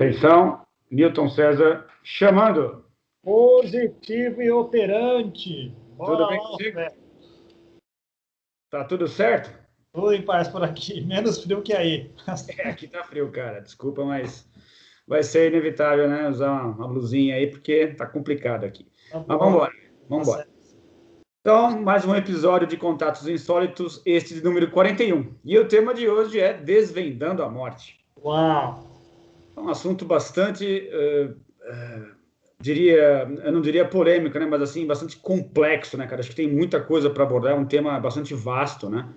Atenção, Newton César chamando. Positivo e operante. Bora tudo bem contigo? Tá tudo certo? Tudo em paz por aqui, menos frio que aí. Aqui tá frio, cara. Desculpa, mas vai ser inevitável, né? Usar uma blusinha aí, porque tá complicado aqui. Tá Mas vamos embora. Vamos embora. Então, mais um episódio de Contatos Insólitos, este de número 41. E o tema de hoje é Desvendando a Morte. Uau! É um assunto bastante, eu não diria polêmico, né? Mas assim, bastante complexo, né, cara? Acho que tem muita coisa para abordar, é um tema bastante vasto, né?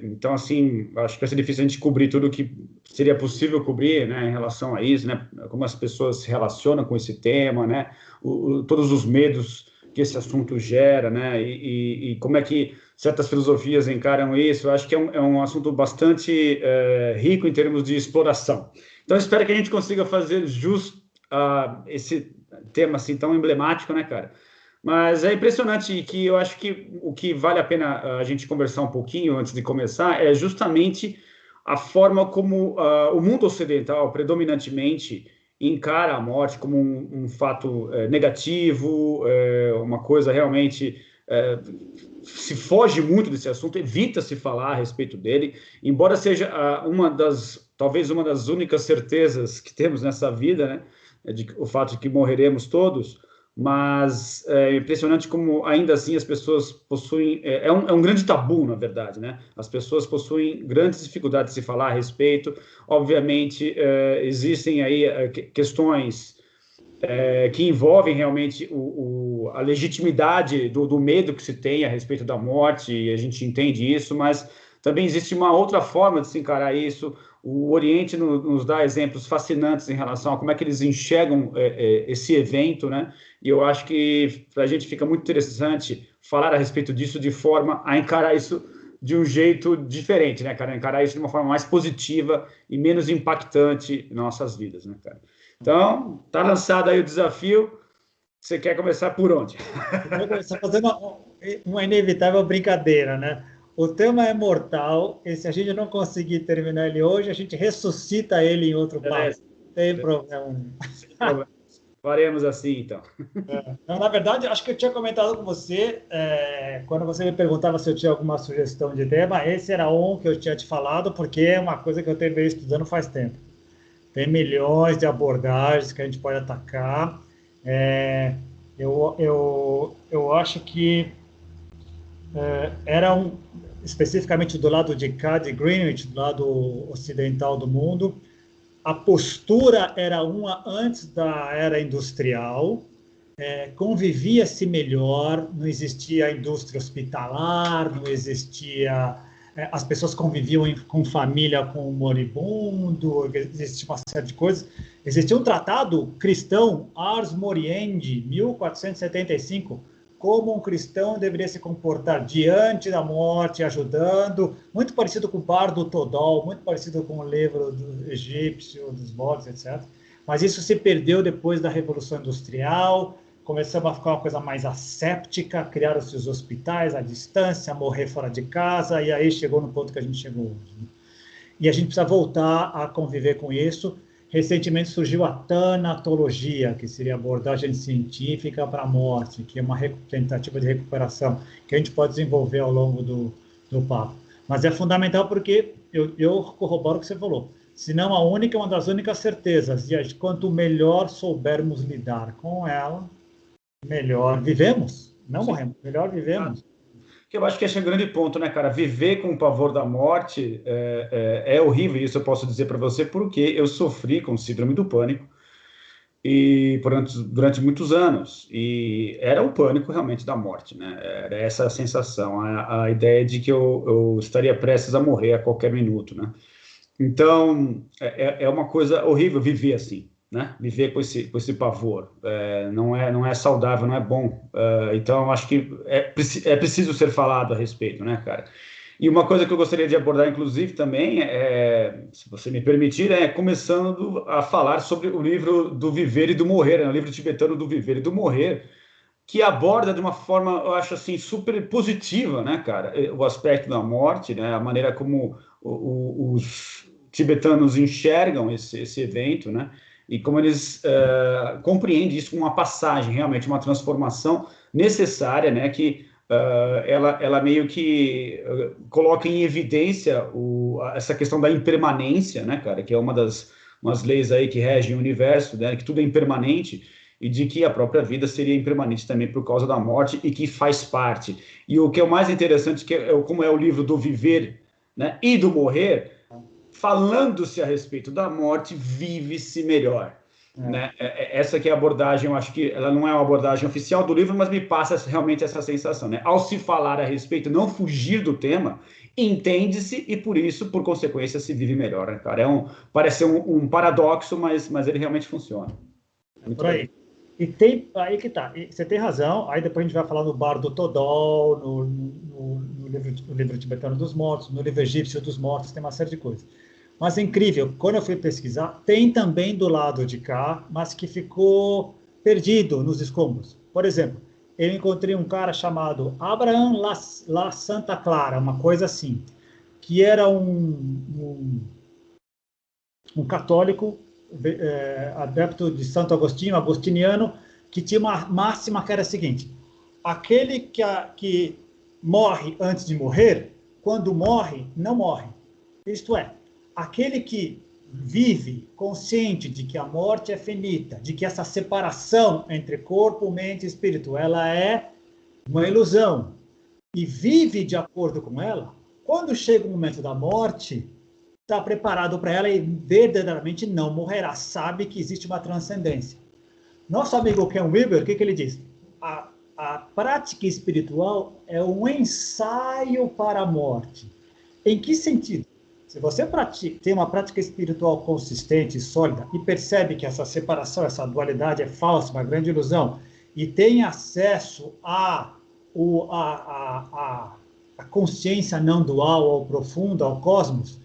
Então, assim, acho que vai ser difícil a gente cobrir tudo o que seria possível cobrir, né, em relação a isso, né? Como as pessoas se relacionam com esse tema, né? Todos os medos que esse assunto gera, né? E como é que certas filosofias encaram isso. Eu acho que é um assunto bastante rico em termos de exploração. Então, espero que a gente consiga fazer jus a esse tema assim tão emblemático, né, cara? Mas é impressionante que eu acho que o que vale a pena a gente conversar um pouquinho antes de começar é justamente a forma como o mundo ocidental, predominantemente, encara a morte como um fato negativo, uma coisa realmente se foge muito desse assunto, evita se falar a respeito dele, embora seja talvez uma das únicas certezas que temos nessa vida, né? O fato de que morreremos todos. Mas é impressionante como ainda assim as pessoas possuem, é um grande tabu, na verdade, né? As pessoas possuem grandes dificuldades de se falar a respeito. Obviamente, existem aí questões que envolvem realmente a legitimidade do medo que se tem a respeito da morte, e a gente entende isso, mas também existe uma outra forma de se encarar isso. O Oriente nos dá exemplos fascinantes em relação a como é que eles enxergam esse evento, né? E eu acho que para a gente fica muito interessante falar a respeito disso de forma a encarar isso de um jeito diferente, né, cara? Encarar isso de uma forma mais positiva e menos impactante em nossas vidas, né, cara? Então, tá lançado aí o desafio. Você quer começar por onde? Você fazendo uma inevitável brincadeira, né? O tema é mortal, e se a gente não conseguir terminar ele hoje, a gente ressuscita ele em outro papo. Não tem problema. Sem problema. Faremos assim, então. Não, na verdade, acho que eu tinha comentado com você, quando você me perguntava se eu tinha alguma sugestão de tema, esse era um que eu tinha te falado, porque é uma coisa que eu tenho visto estudando faz tempo. Tem milhões de abordagens que a gente pode atacar. Eu acho que especificamente do lado de cá, de Greenwich, do lado ocidental do mundo, a postura era uma antes da era industrial, convivia-se melhor, não existia indústria hospitalar, não existia... as pessoas conviviam com família, com o moribundo, existia uma série de coisas. Existia um tratado cristão, Ars Moriendi, 1475, como um cristão deveria se comportar diante da morte, ajudando, muito parecido com o Bardo Todol, muito parecido com o livro do egípcio, dos mortos, etc. Mas isso se perdeu depois da Revolução Industrial, começamos a ficar uma coisa mais asséptica, criaram-se os hospitais à distância, morrer fora de casa, e aí chegou no ponto que a gente chegou hoje. Né? E a gente precisa voltar a conviver com isso. Recentemente surgiu a tanatologia, que seria a abordagem científica para a morte, que é uma tentativa de recuperação, que a gente pode desenvolver ao longo do papo. Mas é fundamental porque eu corroboro o que você falou. Se não a única, uma das únicas certezas. E quanto melhor soubermos lidar com ela, melhor vivemos. Não morremos, melhor vivemos. Que eu acho que esse é um grande ponto, né, cara? Viver com o pavor da morte é horrível, isso eu posso dizer para você, porque eu sofri com síndrome do pânico e durante muitos anos. E era o pânico realmente da morte, né? Era essa a sensação, a ideia de que eu estaria prestes a morrer a qualquer minuto, né? Então, é uma coisa horrível viver assim, né? Viver com esse pavor. Não é saudável, não é bom. Então, eu acho que é preciso ser falado a respeito, né, cara? E uma coisa que eu gostaria de abordar, inclusive, também, se você me permitir, é começando a falar sobre o livro do Viver e do Morrer, né? O livro tibetano do Viver e do Morrer, que aborda de uma forma, eu acho assim, super positiva, né, cara? O aspecto da morte, né? A maneira como os tibetanos enxergam esse evento, né? E como eles compreendem isso como uma passagem, realmente uma transformação necessária, né? Que ela meio que coloca em evidência essa questão da impermanência, né, cara? Que é umas leis aí que regem o universo, né? Que tudo é impermanente e de que a própria vida seria impermanente também por causa da morte e que faz parte. E o que é o mais interessante, que como é o livro do viver, né, e do morrer, falando-se a respeito da morte, vive-se melhor. Né? Essa que é a abordagem, eu acho que ela não é uma abordagem oficial do livro, mas me passa realmente essa sensação. Né? Ao se falar a respeito, não fugir do tema, entende-se e, por isso, por consequência, se vive melhor. Né, cara? Parece um paradoxo, mas ele realmente funciona. Muito por aí. Bem. E tem, aí que tá, você tem razão, aí depois a gente vai falar no Bar do Todol, no livro tibetano dos mortos, no livro egípcio dos mortos, tem uma série de coisas. Mas é incrível, quando eu fui pesquisar, tem também do lado de cá, mas que ficou perdido nos escombros. Por exemplo, eu encontrei um cara chamado Abraham La Santa Clara, uma coisa assim, que era um católico, adepto de Santo Agostinho, agostiniano, que tinha uma máxima que era a seguinte: aquele que morre antes de morrer, quando morre, não morre. Isto é, aquele que vive consciente de que a morte é finita, de que essa separação entre corpo, mente e espírito, ela é uma ilusão, e vive de acordo com ela, quando chega o momento da morte, está preparado para ela e verdadeiramente não morrerá, sabe que existe uma transcendência. Nosso amigo Ken Wilber, o que ele diz? A prática espiritual é um ensaio para a morte. Em que sentido? Se você tem uma prática espiritual consistente e sólida e percebe que essa separação, essa dualidade é falsa, uma grande ilusão, e tem acesso à consciência não dual, ao profundo, ao cosmos,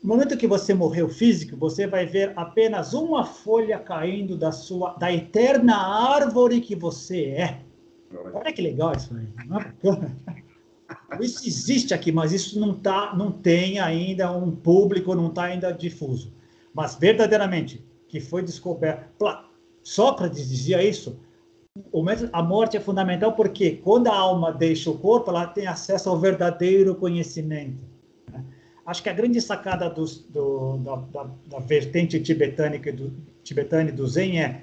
no momento que você morreu físico, você vai ver apenas uma folha caindo da eterna árvore que você é. Olha que legal isso aí. Não é bacana? Isso existe aqui, mas isso não tem ainda um público, não está ainda difuso. Mas verdadeiramente, que foi descoberto. Sócrates dizia isso. A morte é fundamental porque quando a alma deixa o corpo, ela tem acesso ao verdadeiro conhecimento. Acho que a grande sacada da vertente tibetana e do Zen é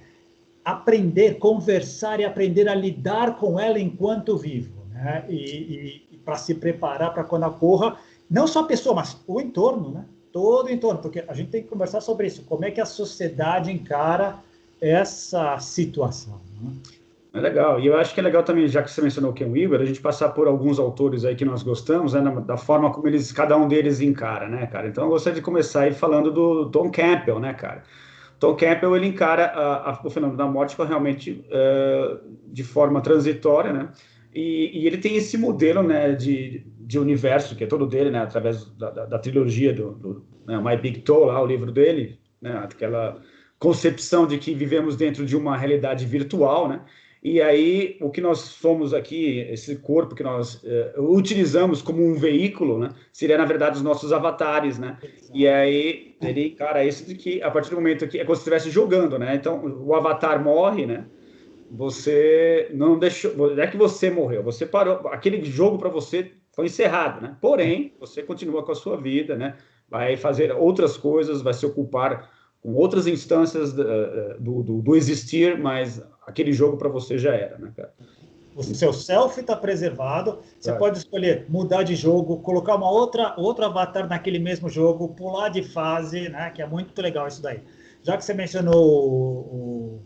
aprender, conversar e aprender a lidar com ela enquanto vivo, né? E para se preparar para quando ocorra, não só a pessoa, mas o entorno, né? Todo o entorno, porque a gente tem que conversar sobre isso, como é que a sociedade encara essa situação, né? É legal, e eu acho que é legal também, já que você mencionou o Ken Wilber, a gente passar por alguns autores aí que nós gostamos, né, da forma como cada um deles encara, né, cara? Então eu gostaria de começar aí falando do Tom Campbell, né, cara? Tom Campbell, ele encara o fenômeno da morte realmente de forma transitória, né? E ele tem esse modelo, né, de universo, que é todo dele, né, através da trilogia né, My Big Toe, lá, o livro dele, né, aquela concepção de que vivemos dentro de uma realidade virtual, né? E aí, o que nós somos aqui, esse corpo que nós utilizamos como um veículo, né, seria, na verdade, os nossos avatares, né? E aí, ele encara isso de que, a partir do momento que é como se estivesse jogando, né? Então, o avatar morre, né? Você não deixou... Não é que você morreu, você parou. Aquele jogo para você foi encerrado, né? Porém, você continua com a sua vida, né? Vai fazer outras coisas, vai se ocupar com outras instâncias do existir, mas aquele jogo para você já era, né, cara? O seu self está preservado, você pode escolher mudar de jogo, colocar outro avatar naquele mesmo jogo, pular de fase, né, que é muito legal isso daí. Já que você mencionou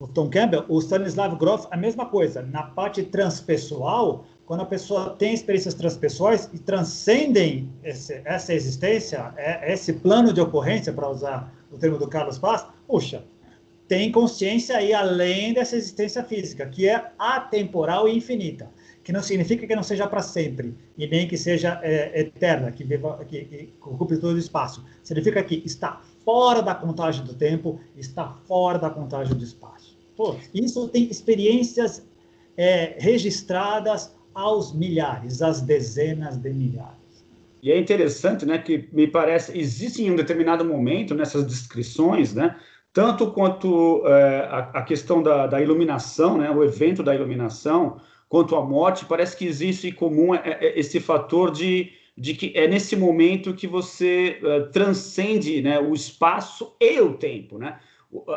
o Tom Campbell, o Stanislav Grof, a mesma coisa. Na parte transpessoal, quando a pessoa tem experiências transpessoais e transcendem essa existência, esse plano de ocorrência, para usar o termo do Carlos Paz, puxa, tem consciência aí além dessa existência física, que é atemporal e infinita, que não significa que não seja para sempre, e nem que seja eterna, que ocupe todo o espaço. Significa que está fora da contagem do tempo, está fora da contagem do espaço. Pô, isso tem experiências registradas aos milhares, às dezenas de milhares. E é interessante, né, que me parece, existe em um determinado momento nessas descrições, né, tanto quanto a questão da iluminação, né, o evento da iluminação, quanto a morte, parece que existe em comum esse fator de que é nesse momento que você transcende, né, o espaço e o tempo, né?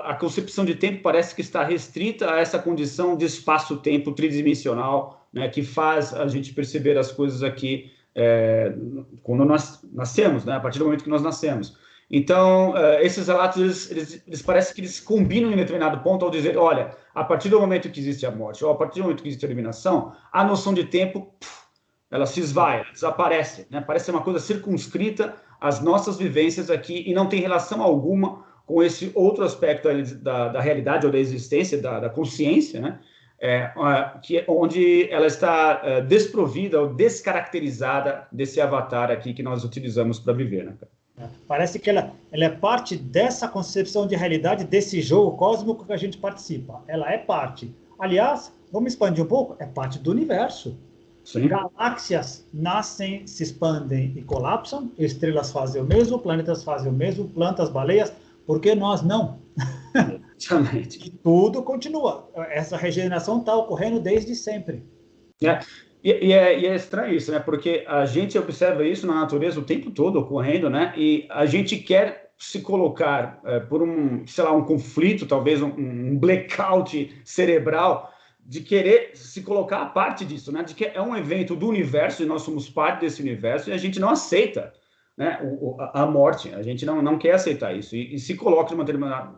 A concepção de tempo parece que está restrita a essa condição de espaço-tempo tridimensional, né, que faz a gente perceber as coisas aqui quando nós nascemos, né, a partir do momento que nós nascemos. Então, esses relatos, eles parecem que eles combinam em determinado ponto ao dizer, olha, a partir do momento que existe a morte, ou a partir do momento que existe a eliminação, a noção de tempo, ela se esvai, ela desaparece, né? Parece uma coisa circunscrita às nossas vivências aqui e não tem relação alguma com esse outro aspecto da realidade ou da existência, da consciência, né? Onde ela está desprovida ou descaracterizada desse avatar aqui que nós utilizamos para viver, né? Parece que ela é parte dessa concepção de realidade, desse jogo cósmico que a gente participa. Ela é parte. Aliás, vamos expandir um pouco, é parte do universo. Sim. Galáxias nascem, se expandem e colapsam, estrelas fazem o mesmo, planetas fazem o mesmo, plantas, baleias, por que nós não? Exatamente. E tudo continua. Essa regeneração está ocorrendo desde sempre. E é estranho isso, né? Porque a gente observa isso na natureza o tempo todo ocorrendo, né? E a gente quer se colocar por um conflito, talvez um blackout cerebral, de querer se colocar a parte disso, né? De que é um evento do universo e nós somos parte desse universo e a gente não aceita, né, a morte. A gente não quer aceitar isso e se coloca de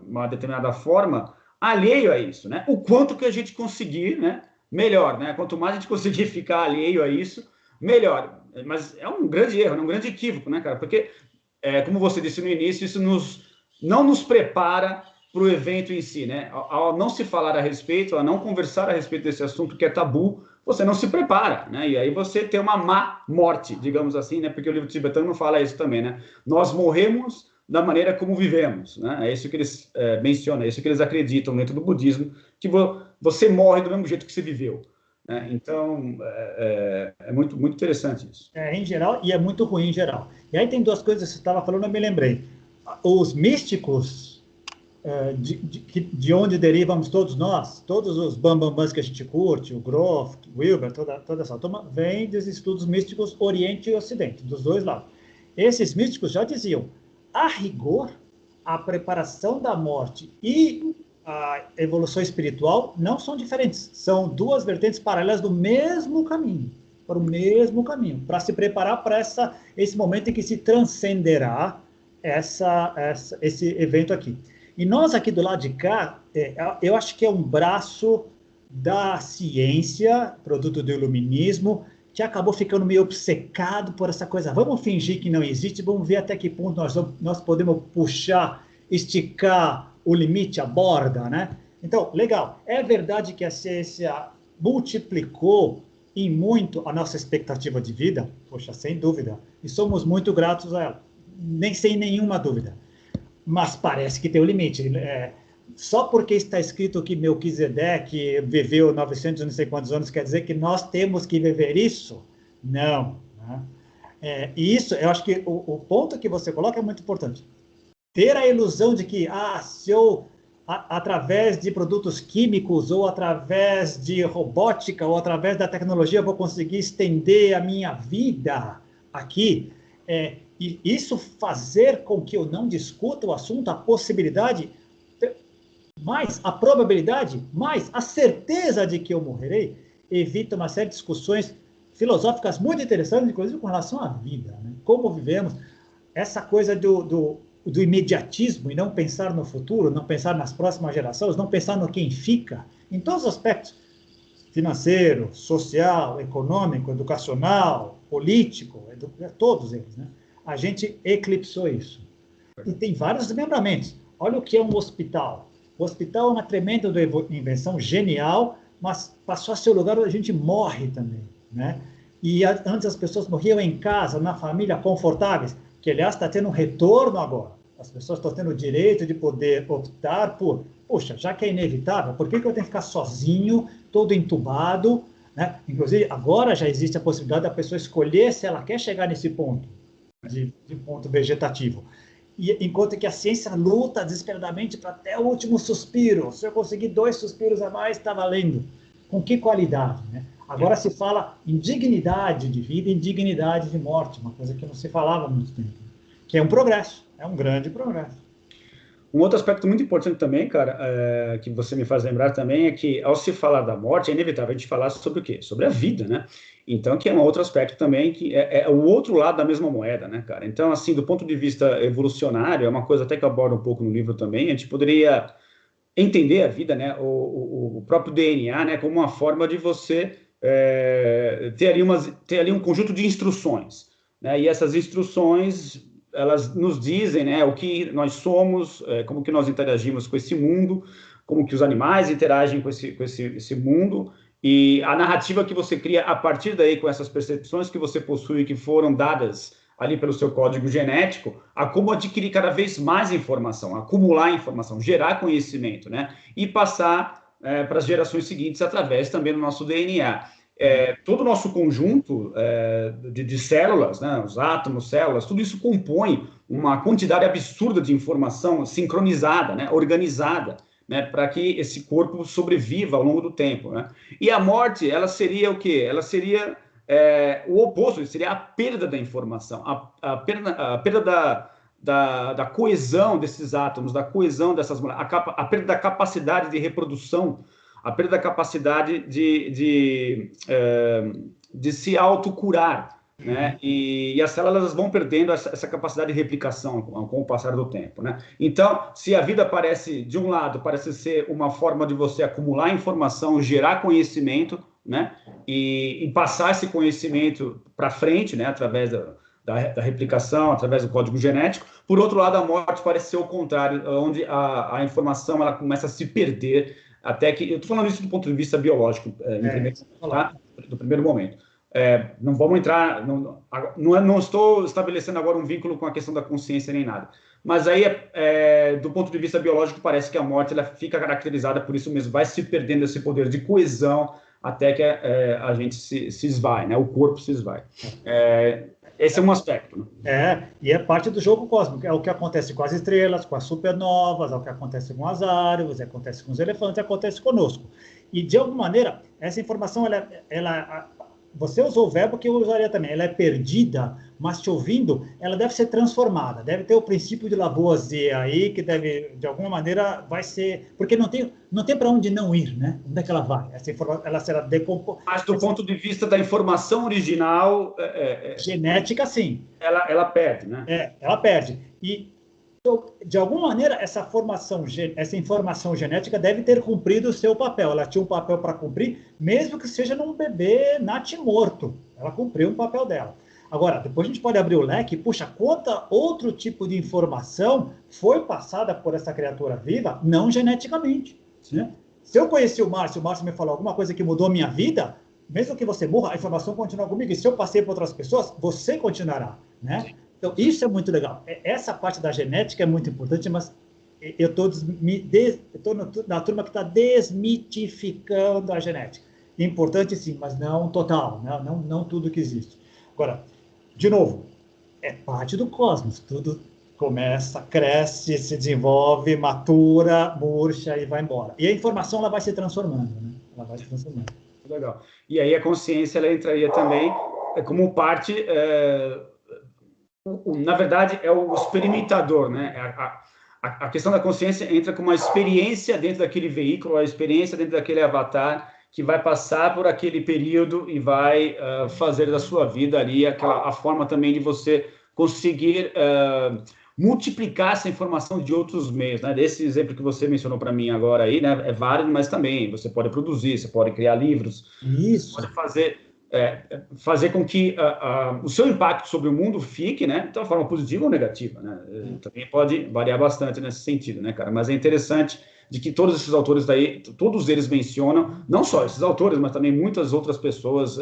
uma determinada forma alheio a isso, né? O quanto que a gente conseguir, né? Melhor, né? Quanto mais a gente conseguir ficar alheio a isso, melhor. Mas é um grande erro, um grande equívoco, né, cara? Porque, como você disse no início, isso não nos prepara para o evento em si, né? Ao não se falar a respeito, ao não conversar a respeito desse assunto que é tabu, você não se prepara, né? E aí você tem uma má morte, digamos assim, né? Porque o livro tibetano não fala isso também, né? Nós morremos da maneira como vivemos, né? É isso que eles mencionam, é isso que eles acreditam dentro do budismo, que você morre do mesmo jeito que você viveu, né? Então, é muito, muito interessante isso. Em geral, e é muito ruim em geral. E aí tem duas coisas que você estava falando, eu me lembrei. Os místicos, de onde derivamos todos nós, todos os bambambãs que a gente curte, o Grof, o Wilber, toda essa turma, vem dos estudos místicos Oriente e Ocidente, dos dois lados. Esses místicos já diziam, a rigor, a preparação da morte e a evolução espiritual não são diferentes, são duas vertentes paralelas do mesmo caminho, para o mesmo caminho, para se preparar para esse momento em que se transcenderá esse evento aqui. E nós aqui do lado de cá, eu acho que é um braço da ciência, produto do iluminismo, que acabou ficando meio obcecado por essa coisa. Vamos fingir que não existe, vamos ver até que ponto nós podemos puxar, esticar o limite, a borda, né? Então, legal. É verdade que a ciência multiplicou em muito a nossa expectativa de vida? Poxa, sem dúvida. E somos muito gratos a ela. Nem sem nenhuma dúvida. Mas parece que tem um limite. Só porque está escrito que Melquisedeque viveu 900 não sei quantos anos, quer dizer que nós temos que viver isso? Não. Né? E isso, eu acho que o ponto que você coloca é muito importante. Ter a ilusão de que, se eu, através de produtos químicos, ou através de robótica, ou através da tecnologia, vou conseguir estender a minha vida aqui, e isso fazer com que eu não discuta o assunto, a possibilidade, mais a probabilidade, mais a certeza de que eu morrerei, evita uma série de discussões filosóficas muito interessantes, inclusive com relação à vida, né? Como vivemos, essa coisa do imediatismo e não pensar no futuro, não pensar nas próximas gerações, não pensar no quem fica, em todos os aspectos, financeiro, social, econômico, educacional, político, todos eles, né? A gente eclipsou isso. E tem vários desmembramentos. Olha o que é um hospital. O hospital é uma tremenda invenção, genial, mas passou a ser o lugar onde a gente morre também, né? E antes as pessoas morriam em casa, na família, confortáveis, que, aliás, está tendo um retorno agora. As pessoas estão tendo o direito de poder optar por, poxa, já que é inevitável, por que eu tenho que ficar sozinho, todo entubado, né? Inclusive, agora já existe a possibilidade da pessoa escolher se ela quer chegar nesse ponto. de ponto vegetativo. E, enquanto que a ciência luta desesperadamente para até o último suspiro. Se eu conseguir 2 suspiros a mais, está valendo. Com que qualidade, né? Agora se fala em dignidade de vida e dignidade de morte, uma coisa que não se falava há muito tempo. Que é um progresso, é um grande progresso. Um outro aspecto muito importante também, cara, que você me faz lembrar também, é que ao se falar da morte, é inevitável a gente falar sobre o quê? Sobre a vida, né? Então, que é um outro aspecto também, que é o outro lado da mesma moeda, né, cara? Então, assim, do ponto de vista evolucionário, é uma coisa até que eu abordo um pouco no livro também, a gente poderia entender a vida, né, o próprio DNA, né, como uma forma de você ter ali um conjunto de instruções, né, e essas instruções, elas nos dizem, né, o que nós somos, como que nós interagimos com esse mundo, como que os animais interagem com esse mundo, e a narrativa que você cria a partir daí, com essas percepções que você possui, que foram dadas ali pelo seu código genético, a como adquirir cada vez mais informação, acumular informação, gerar conhecimento, né? E passar para as gerações seguintes através também do nosso DNA. Todo o nosso conjunto de células, né? Os átomos, células, tudo isso compõe uma quantidade absurda de informação sincronizada, né? Organizada, né? Para que esse corpo sobreviva ao longo do tempo, né? E a morte, ela seria o quê? Ela seria o oposto, seria a perda da informação, a perda da coesão desses átomos, da coesão dessas moléculas, a perda da capacidade de reprodução, a perda da capacidade de se autocurar, né? E as células vão perdendo essa capacidade de replicação com o passar do tempo, né? Então, se a vida parece, de um lado, parece ser uma forma de você acumular informação, gerar conhecimento, né? E passar esse conhecimento para frente, né? Através da replicação, através do código genético. Por outro lado, a morte parece ser o contrário, onde a informação ela começa a se perder, até que... Eu estou falando isso do ponto de vista biológico, do primeiro momento. Não vamos entrar... Não estou estabelecendo agora um vínculo com a questão da consciência nem nada. Mas aí, do ponto de vista biológico, parece que a morte ela fica caracterizada por isso mesmo, vai se perdendo esse poder de coesão até que a gente se esvai, né? O corpo se esvai. Esse é um aspecto. Né? E é parte do jogo cósmico. É o que acontece com as estrelas, com as supernovas, é o que acontece com as árvores, é o que acontece com os elefantes, acontece conosco. E, de alguma maneira, essa informação, você usou o verbo que eu usaria também, ela é perdida, mas te ouvindo, ela deve ser transformada, deve ter o princípio de Lavoisier aí, que deve, de alguma maneira, vai ser... Porque não tem para onde não ir, né? Onde é que ela vai? Essa informação, ela será decomposta. Mas do ponto de vista da informação original... genética, sim. Ela perde, né? Ela perde. E, de alguma maneira, essa informação genética deve ter cumprido o seu papel. Ela tinha um papel para cumprir, mesmo que seja num bebê natimorto. Ela cumpriu o papel dela. Agora, depois a gente pode abrir o leque, puxa, quanta outro tipo de informação foi passada por essa criatura viva, não geneticamente. Né? Se eu conheci o Márcio me falou alguma coisa que mudou a minha vida, mesmo que você morra, a informação continua comigo. E se eu passei por outras pessoas, você continuará. Né? Então, isso é muito legal. Essa parte da genética é muito importante, mas eu estou na turma que está desmitificando a genética. Importante, sim, mas não total, não tudo que existe. Agora, de novo, é parte do cosmos. Tudo começa, cresce, se desenvolve, matura, murcha e vai embora. E a informação ela vai se transformando. Né? Ela vai se transformando. Legal. E aí a consciência ela entraria também como parte... na verdade, é o experimentador, né? A questão da consciência entra com uma experiência dentro daquele veículo, a experiência dentro daquele avatar que vai passar por aquele período e vai fazer da sua vida ali a forma também de você conseguir multiplicar essa informação de outros meios, né? Desse exemplo que você mencionou para mim agora aí, né? É válido, mas também você pode produzir, você pode criar livros, isso, pode fazer com que o seu impacto sobre o mundo fique, né, de uma forma positiva ou negativa, né? Também pode variar bastante nesse sentido, né, cara? Mas é interessante de que todos esses autores daí, todos eles mencionam, não só esses autores, mas também muitas outras pessoas,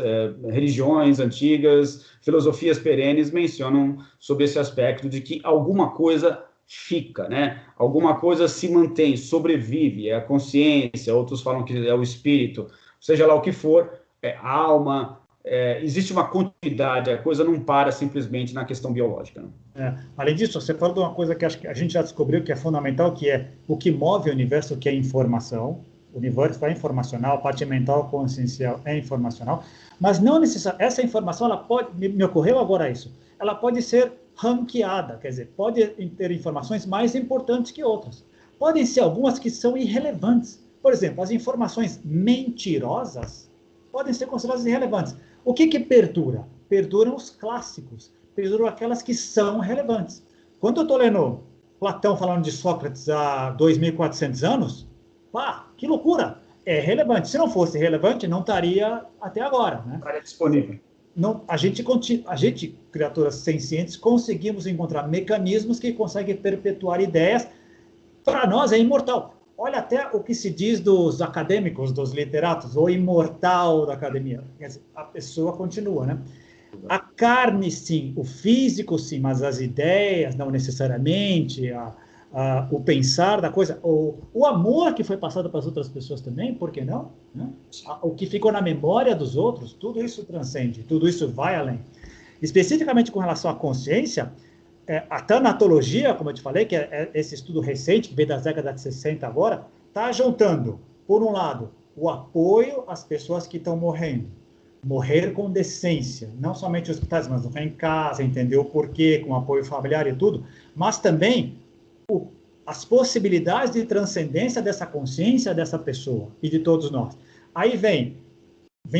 religiões antigas, filosofias perenes, mencionam sobre esse aspecto de que alguma coisa fica, né? Alguma coisa se mantém, sobrevive, é a consciência, outros falam que é o espírito, seja lá o que for, a alma, existe uma continuidade, a coisa não para simplesmente na questão biológica. Né? Além disso, você falou de uma coisa que acho que a gente já descobriu que é fundamental, que é o que move o universo, que é informação. O universo é informacional, a parte mental consciencial é informacional, mas não necessariamente, essa informação, ela pode, me ocorreu agora isso, ela pode ser ranqueada, quer dizer, pode ter informações mais importantes que outras. Podem ser algumas que são irrelevantes. Por exemplo, as informações mentirosas podem ser consideradas irrelevantes. O que perdura? Perduram os clássicos, perduram aquelas que são relevantes. Quando eu estou lendo Platão falando de Sócrates há 2.400 anos, pá, que loucura! É relevante. Se não fosse relevante, não estaria até agora. Né? Estaria disponível. Não, a gente, criaturas sencientes, conseguimos encontrar mecanismos que conseguem perpetuar ideias. Para nós é imortal. Olha até o que se diz dos acadêmicos, dos literatos, o imortal da academia. Quer dizer, a pessoa continua, né? A carne, sim, o físico, sim, mas as ideias, não necessariamente, o pensar da coisa, o amor que foi passado para as outras pessoas também, por que não? Né? O que ficou na memória dos outros, tudo isso transcende, tudo isso vai além. Especificamente com relação à consciência, a tanatologia, como eu te falei, que é esse estudo recente, que veio das décadas de 60 agora, está juntando, por um lado, o apoio às pessoas que estão morrendo, morrer com decência, não somente hospitais, mas morrer em casa, entender o porquê, com apoio familiar e tudo, mas também as possibilidades de transcendência dessa consciência dessa pessoa e de todos nós. Aí vem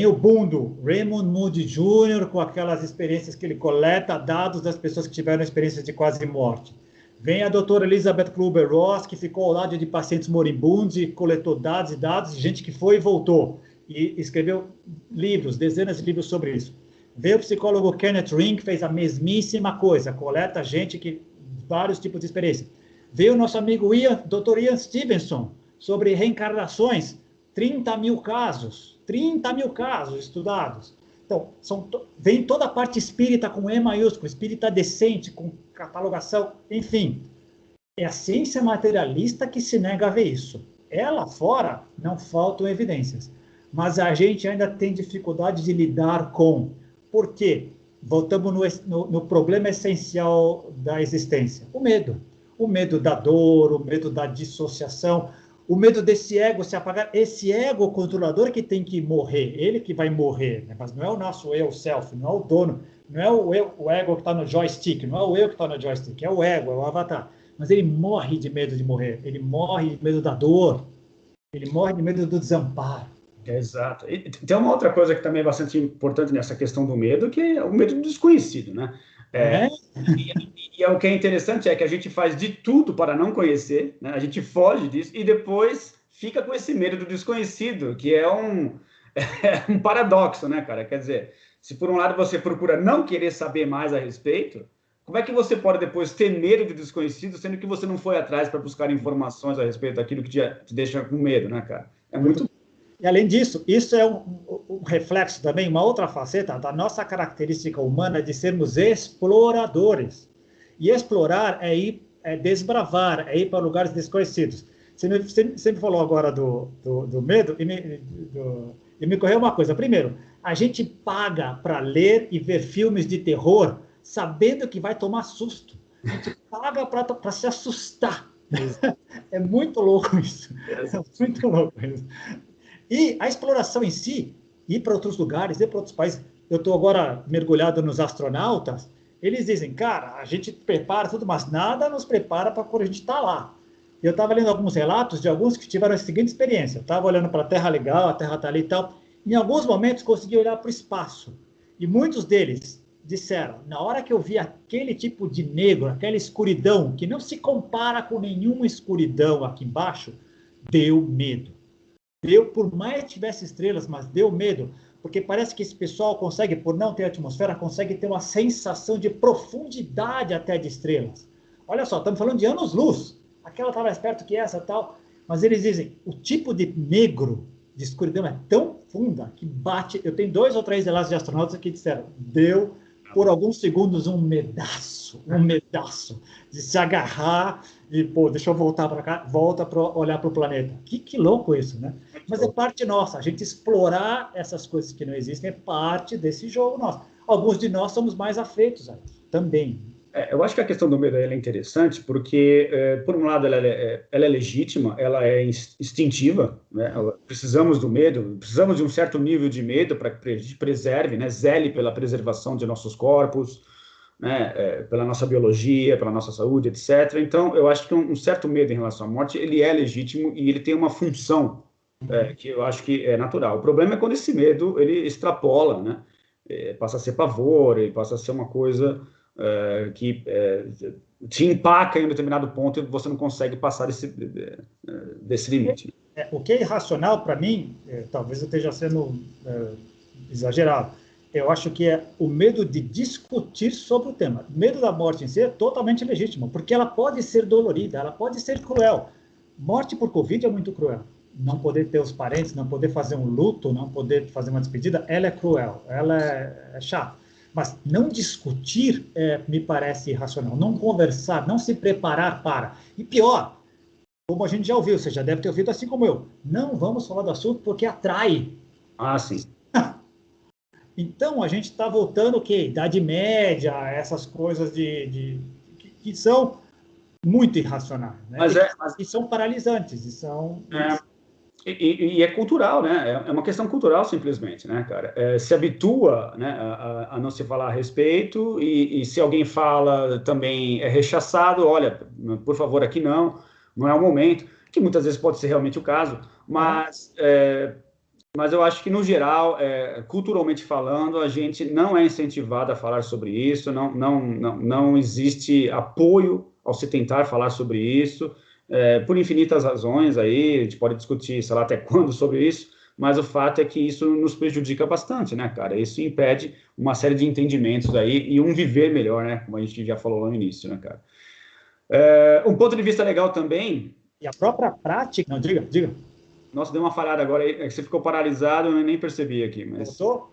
o boom do Raymond Moody Jr., com aquelas experiências que ele coleta dados das pessoas que tiveram experiências de quase morte. Vem a doutora Elizabeth Kluber-Ross, que ficou ao lado de pacientes moribundos e coletou dados e dados de gente que foi e voltou. E escreveu livros, dezenas de livros sobre isso. Veio o psicólogo Kenneth Ring, que fez a mesmíssima coisa, coleta gente que vários tipos de experiência. Veio o nosso amigo Dr. Ian Stevenson, sobre reencarnações, 30 mil casos estudados. Então, vem toda a parte espírita com E maiúsculo, espírita decente, com catalogação, enfim. É a ciência materialista que se nega a ver isso. Ela fora, não faltam evidências. Mas a gente ainda tem dificuldade de lidar com. Por quê? Voltamos no problema essencial da existência. O medo. O medo da dor, o medo da dissociação, o medo desse ego se apagar. Esse ego controlador que tem que morrer, ele que vai morrer, né? Mas não é o nosso eu, self, não é o dono, não é o ego que está no joystick, não é o eu que está no joystick, é o ego, é o avatar. Mas ele morre de medo de morrer, ele morre de medo da dor, ele morre de medo do desamparo. Exato. E tem uma outra coisa que também é bastante importante nessa questão do medo, que é o medo do desconhecido, né? E o que é interessante é que a gente faz de tudo para não conhecer, né? A gente foge disso e depois fica com esse medo do desconhecido, que é um paradoxo, né, cara? Quer dizer, se por um lado você procura não querer saber mais a respeito, como é que você pode depois ter medo do desconhecido, sendo que você não foi atrás para buscar informações a respeito daquilo que te deixa com medo, né, cara? É muito. E, além disso, isso é um reflexo também, uma outra faceta da nossa característica humana de sermos exploradores. E explorar é desbravar, é ir para lugares desconhecidos. Você me falou agora do medo, e me ocorreu uma coisa. Primeiro, a gente paga para ler e ver filmes de terror sabendo que vai tomar susto. A gente paga para se assustar. É muito louco isso. É muito louco isso. E a exploração em si, ir para outros lugares, ir para outros países. Eu estou agora mergulhado nos astronautas. Eles dizem, cara, a gente prepara tudo, mas nada nos prepara para quando a gente está lá. Eu estava lendo alguns relatos de alguns que tiveram a seguinte experiência. Eu estava olhando para a Terra legal, a Terra está ali e tal. Em alguns momentos, consegui olhar para o espaço. E muitos deles disseram, na hora que eu vi aquele tipo de negro, aquela escuridão, que não se compara com nenhuma escuridão aqui embaixo, deu medo. Por mais que tivesse estrelas, mas deu medo, porque parece que esse pessoal consegue, por não ter atmosfera, consegue ter uma sensação de profundidade até de estrelas. Olha só, estamos falando de anos-luz, aquela está mais perto que essa tal, mas eles dizem, o tipo de negro, de escuridão é tão funda que bate. Eu tenho 2 ou 3 relatos de astronautas que disseram, deu por alguns segundos um medaço de se agarrar e, pô, deixa eu voltar para cá, volta para olhar para o planeta. Que louco isso, né? Mas é parte nossa. A gente explorar essas coisas que não existem é parte desse jogo nosso. Alguns de nós somos mais afeitos a isso também. Eu acho que a questão do medo é interessante porque, por um lado, ela é legítima, ela é instintiva, né? Precisamos do medo, precisamos de um certo nível de medo para que a gente preserve, né? Zele pela preservação de nossos corpos, né? Pela nossa biologia, pela nossa saúde, etc. Então, eu acho que um certo medo em relação à morte, ele é legítimo e ele tem uma função que eu acho que é natural. O problema é quando esse medo, ele extrapola, né? Passa a ser pavor, ele passa a ser uma coisa que te empaca em um determinado ponto e você não consegue passar desse limite. O que é irracional para mim, talvez eu esteja sendo exagerado, eu acho que é o medo de discutir sobre o tema. O medo da morte em si é totalmente legítimo, porque ela pode ser dolorida, ela pode ser cruel. Morte por Covid é muito cruel. Não poder ter os parentes, não poder fazer um luto, não poder fazer uma despedida, ela é cruel, ela é chata. Mas não discutir me parece irracional. Não conversar, não se preparar para. E pior, como a gente já ouviu, você já deve ter ouvido assim como eu, não vamos falar do assunto porque atrai. Ah, sim. Então, a gente está voltando o quê? Idade Média, essas coisas que são muito irracionais, né? E são paralisantes, e são... E é cultural, né? É uma questão cultural, simplesmente, né, cara? Se habitua, né, a não se falar a respeito, e se alguém fala também é rechaçado, olha, por favor, aqui não é o momento, que muitas vezes pode ser realmente o caso, mas eu acho que, no geral, culturalmente falando, a gente não é incentivado a falar sobre isso, não existe apoio ao se tentar falar sobre isso, por infinitas razões aí, a gente pode discutir, sei lá, até quando sobre isso, mas o fato é que isso nos prejudica bastante, né, cara? Isso impede uma série de entendimentos aí e um viver melhor, né? Como a gente já falou lá no início, né, cara? Um ponto de vista legal também... E a própria prática... Não, diga. Nossa, deu uma falhada agora aí, você ficou paralisado, eu nem percebi aqui, mas... Voltou?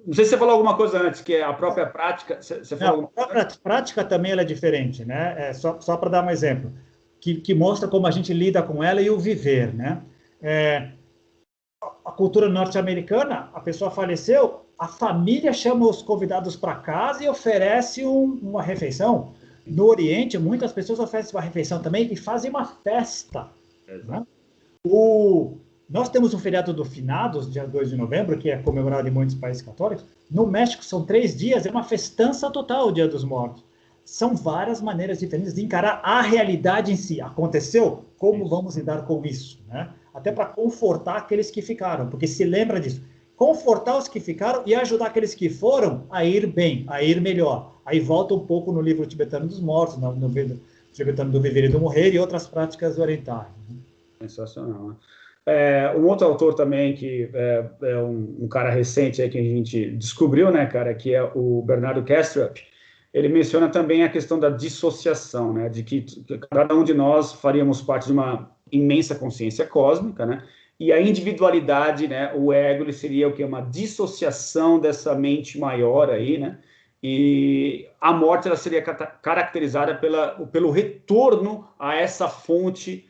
Não sei se você falou alguma coisa antes, que é a própria prática... A própria prática também ela é diferente, né? Só para dar um exemplo, que mostra como a gente lida com ela e o viver, né? A cultura norte-americana, a pessoa faleceu, a família chama os convidados para casa e oferece uma refeição. No Oriente, muitas pessoas oferecem uma refeição também e fazem uma festa. Né? Nós temos um feriado do Finados, dia 2 de novembro, que é comemorado em muitos países católicos. No México, são 3 dias, é uma festança total o Dia dos Mortos. São várias maneiras diferentes de encarar a realidade em si. Aconteceu? Como vamos lidar com isso? Né? Até para confortar aqueles que ficaram, porque se lembra disso. Confortar os que ficaram e ajudar aqueles que foram a ir bem, a ir melhor. Aí volta um pouco no livro tibetano dos mortos, no tibetano do viver e do morrer e outras práticas orientais. Né? Sensacional, né? Um outro autor também, que é um cara recente aí que a gente descobriu, né, cara, que é o Bernardo Kastrup, ele menciona também a questão da dissociação, né, de que cada um de nós faríamos parte de uma imensa consciência cósmica, né, e a individualidade, né, o ego, ele seria o que? Uma dissociação dessa mente maior aí, né, e a morte ela seria caracterizada pelo retorno a essa fonte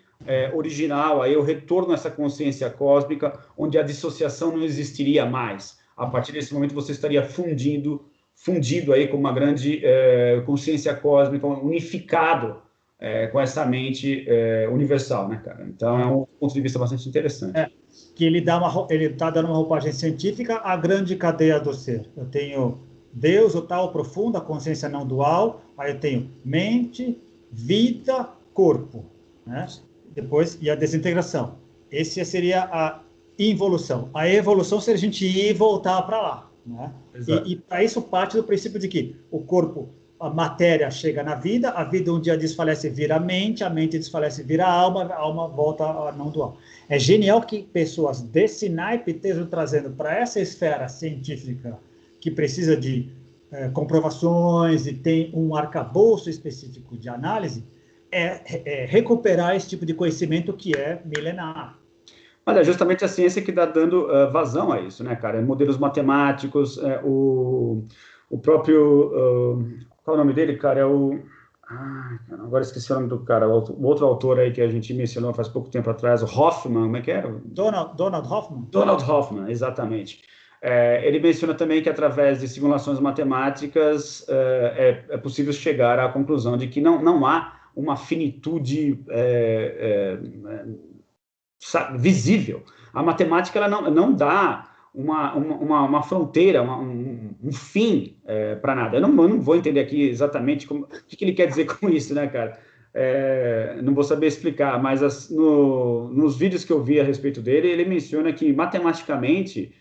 original, aí o retorno a essa consciência cósmica, onde a dissociação não existiria mais. A partir desse momento você estaria fundido aí com uma grande consciência cósmica, unificado com essa mente universal, né, cara? Então é um ponto de vista bastante interessante. Que ele está dando uma roupagem científica à grande cadeia do ser. Eu tenho Deus, o tal profundo, a consciência não dual, aí eu tenho mente, vida, corpo, né? Depois, e a desintegração. Esse seria a involução. A evolução seria a gente ir e voltar para lá. Né? E para isso parte do princípio de que o corpo, a matéria chega na vida, a vida um dia desfalece, vira a mente desfalece, vira a alma volta a não dual. É genial que pessoas desse naipe estejam trazendo para essa esfera científica que precisa de comprovações e tem um arcabouço específico de análise, recuperar esse tipo de conhecimento que é milenar. Olha, é justamente a ciência que está dando vazão a isso, né, cara? Modelos matemáticos, o próprio... qual é o nome dele, cara? Cara, agora esqueci o nome do cara, o outro autor aí que a gente mencionou faz pouco tempo atrás, o Hoffman, como é que era? Donald Hoffman? Donald Hoffman, exatamente. Ele menciona também que através de simulações matemáticas é possível chegar à conclusão de que não há uma finitude visível. A matemática ela não dá uma fronteira, um fim para nada. Eu não vou entender aqui exatamente o que ele quer dizer com isso, né, cara? Não vou saber explicar, mas nos vídeos que eu vi a respeito dele, ele menciona que matematicamente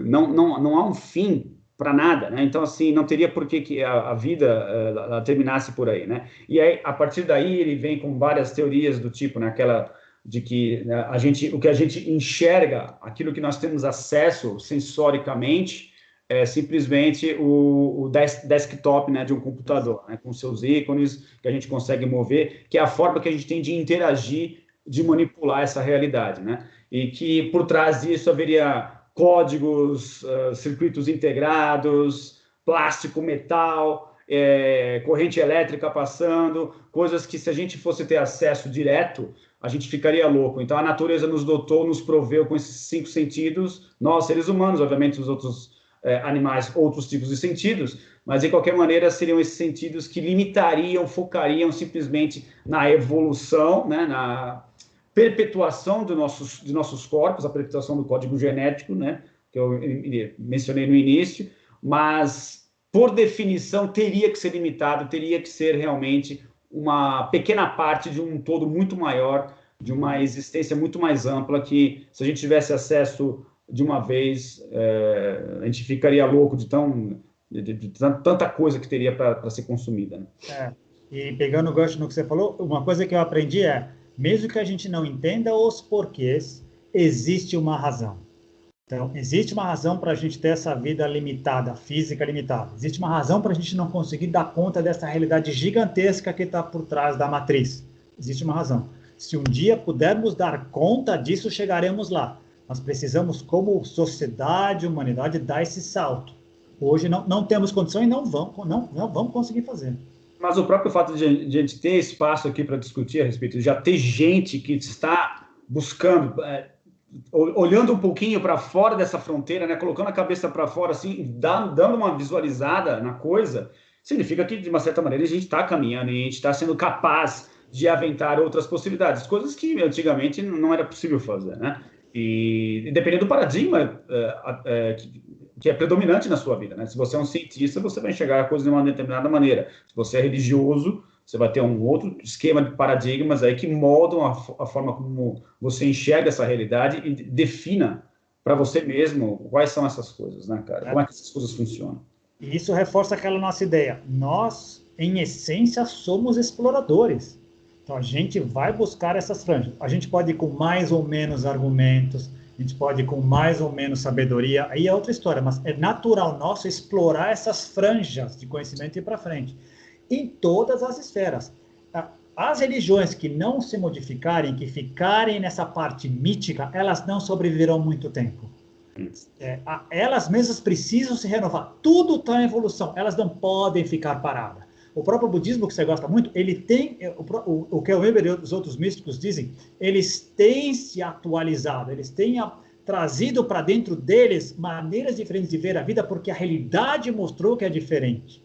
não há um fim para nada, né? Então, assim, não teria por que a vida ela terminasse por aí, né? E aí, a partir daí, ele vem com várias teorias do tipo, né, aquela de que, né, o que a gente enxerga, aquilo que nós temos acesso sensoricamente, é simplesmente o desktop, né, de um computador, né, com seus ícones que a gente consegue mover, que é a forma que a gente tem de interagir, de manipular essa realidade, né? E que por trás disso haveria códigos, circuitos integrados, plástico, metal, corrente elétrica passando, coisas que se a gente fosse ter acesso direto, a gente ficaria louco. Então, a natureza nos dotou, nos proveu com esses 5 sentidos, nós, seres humanos, obviamente, os outros animais, outros tipos de sentidos, mas, de qualquer maneira, seriam esses sentidos que limitariam, focariam simplesmente na evolução, né, na perpetuação de nossos corpos, a perpetuação do código genético, né, que eu mencionei no início, mas, por definição, teria que ser limitado, teria que ser realmente uma pequena parte de um todo muito maior, de uma existência muito mais ampla, que se a gente tivesse acesso de uma vez, a gente ficaria louco de tanta coisa que teria para ser consumida, né? E pegando o gancho no que você falou, uma coisa que eu aprendi mesmo que a gente não entenda os porquês, existe uma razão. Então, existe uma razão para a gente ter essa vida limitada, física limitada. Existe uma razão para a gente não conseguir dar conta dessa realidade gigantesca que está por trás da matriz. Existe uma razão. Se um dia pudermos dar conta disso, chegaremos lá. Nós precisamos, como sociedade, humanidade, dar esse salto. Hoje não temos condição e não vamos conseguir fazer. Mas o próprio fato de a gente ter espaço aqui para discutir a respeito, já ter gente que está buscando... olhando um pouquinho para fora dessa fronteira, né, colocando a cabeça para fora, assim, dando uma visualizada na coisa, significa que, de uma certa maneira, a gente está caminhando e a gente está sendo capaz de aventar outras possibilidades, coisas que antigamente não era possível fazer, né? E dependendo do paradigma que é predominante na sua vida, né? Se você é um cientista, você vai enxergar a coisa de uma determinada maneira. Se você é religioso, você vai ter um outro esquema de paradigmas aí que moldam a forma como você enxerga essa realidade e defina para você mesmo quais são essas coisas, né, cara? Como é que essas coisas funcionam. E isso reforça aquela nossa ideia. Nós, em essência, somos exploradores. Então, a gente vai buscar essas franjas. A gente pode ir com mais ou menos argumentos, a gente pode ir com mais ou menos sabedoria, aí é outra história, mas é natural nosso explorar essas franjas de conhecimento e ir para frente. Em todas as esferas. As religiões que não se modificarem, que ficarem nessa parte mítica, elas não sobreviverão muito tempo. Elas mesmas precisam se renovar. Tudo está em evolução. Elas não podem ficar paradas. O próprio budismo, que você gosta muito, ele tem, o Ken Wilber e os outros místicos dizem, eles têm se atualizado, eles têm trazido para dentro deles maneiras diferentes de ver a vida, porque a realidade mostrou que é diferente.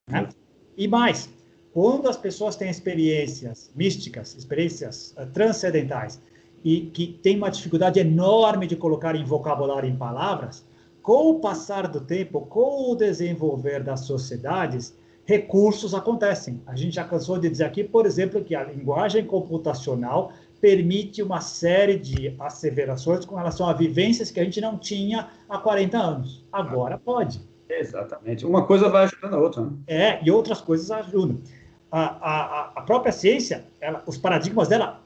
Né? E mais, quando as pessoas têm experiências místicas, experiências transcendentais, e que têm uma dificuldade enorme de colocar em vocabulário, em palavras, com o passar do tempo, com o desenvolver das sociedades, recursos acontecem. A gente já cansou de dizer aqui, por exemplo, que a linguagem computacional permite uma série de asseverações com relação a vivências que a gente não tinha há 40 anos. Agora pode. Exatamente. Uma coisa vai ajudando a outra. Né? E outras coisas ajudam. A própria ciência, os paradigmas dela,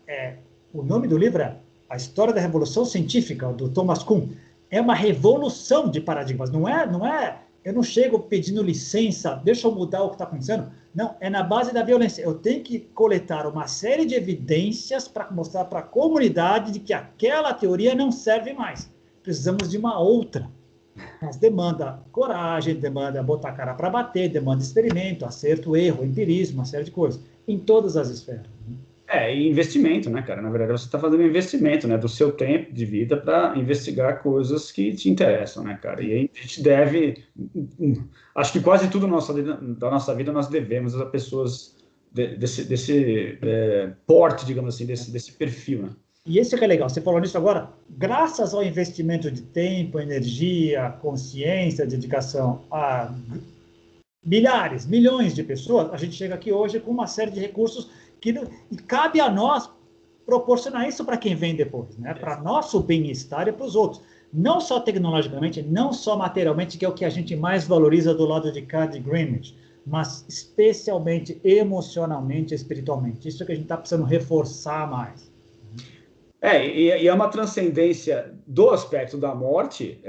o nome do livro é A História da Revolução Científica, do Thomas Kuhn. É uma revolução de paradigmas. Não é eu não chego pedindo licença, deixa eu mudar o que está acontecendo. Não, é na base da violência. Eu tenho que coletar uma série de evidências para mostrar para a comunidade de que aquela teoria não serve mais. Precisamos de uma outra. Mas demanda coragem, demanda botar a cara para bater, demanda experimento, acerto, erro, empirismo, uma série de coisas, em todas as esferas. E investimento, né, cara? Na verdade, você está fazendo um investimento, né, do seu tempo de vida para investigar coisas que te interessam, né, cara? E aí a gente deve, acho que quase tudo da nossa vida nós devemos a pessoas desse porte, digamos assim, desse perfil, né? E esse que é legal, você falou nisso agora, graças ao investimento de tempo, energia, consciência, dedicação a milhares, milhões de pessoas, a gente chega aqui hoje com uma série de recursos que e cabe a nós proporcionar isso para quem vem depois, né? Para nosso bem-estar e para os outros. Não só tecnologicamente, não só materialmente, que é o que a gente mais valoriza do lado de cá de Greenwich, mas especialmente emocionalmente e espiritualmente. Isso é que a gente está precisando reforçar mais. E é uma transcendência do aspecto da morte,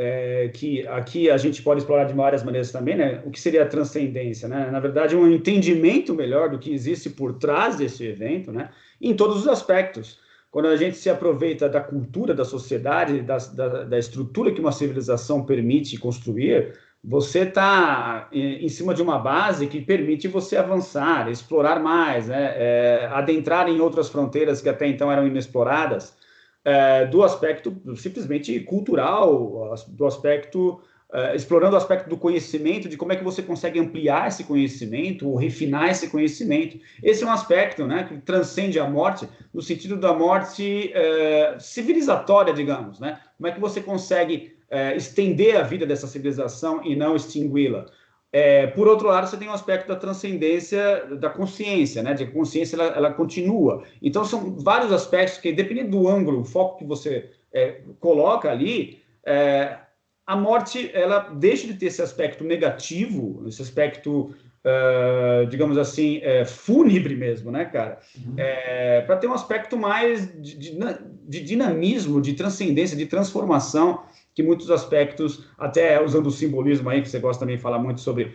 que aqui a gente pode explorar de várias maneiras também, né? O que seria a transcendência, né? Na verdade, um entendimento melhor do que existe por trás desse evento, né? Em todos os aspectos. Quando a gente se aproveita da cultura, da sociedade, da estrutura que uma civilização permite construir, você está em cima de uma base que permite você avançar, explorar mais, né? Adentrar em outras fronteiras que até então eram inexploradas, do aspecto simplesmente cultural, do aspecto explorando o aspecto do conhecimento, de como é que você consegue ampliar esse conhecimento ou refinar esse conhecimento. Esse é um aspecto, né, que transcende a morte, no sentido da morte civilizatória, digamos, né? Como é que você consegue estender a vida dessa civilização e não extingui-la? Por outro lado, você tem o aspecto da transcendência da consciência, né? De que a consciência ela continua. Então, são vários aspectos que, dependendo do ângulo, o foco que você coloca ali, a morte ela deixa de ter esse aspecto negativo, esse aspecto, digamos assim, fúnebre mesmo, né, cara? Para ter um aspecto mais de dinamismo, de transcendência, de transformação, que muitos aspectos, até usando o simbolismo aí, que você gosta também de falar muito sobre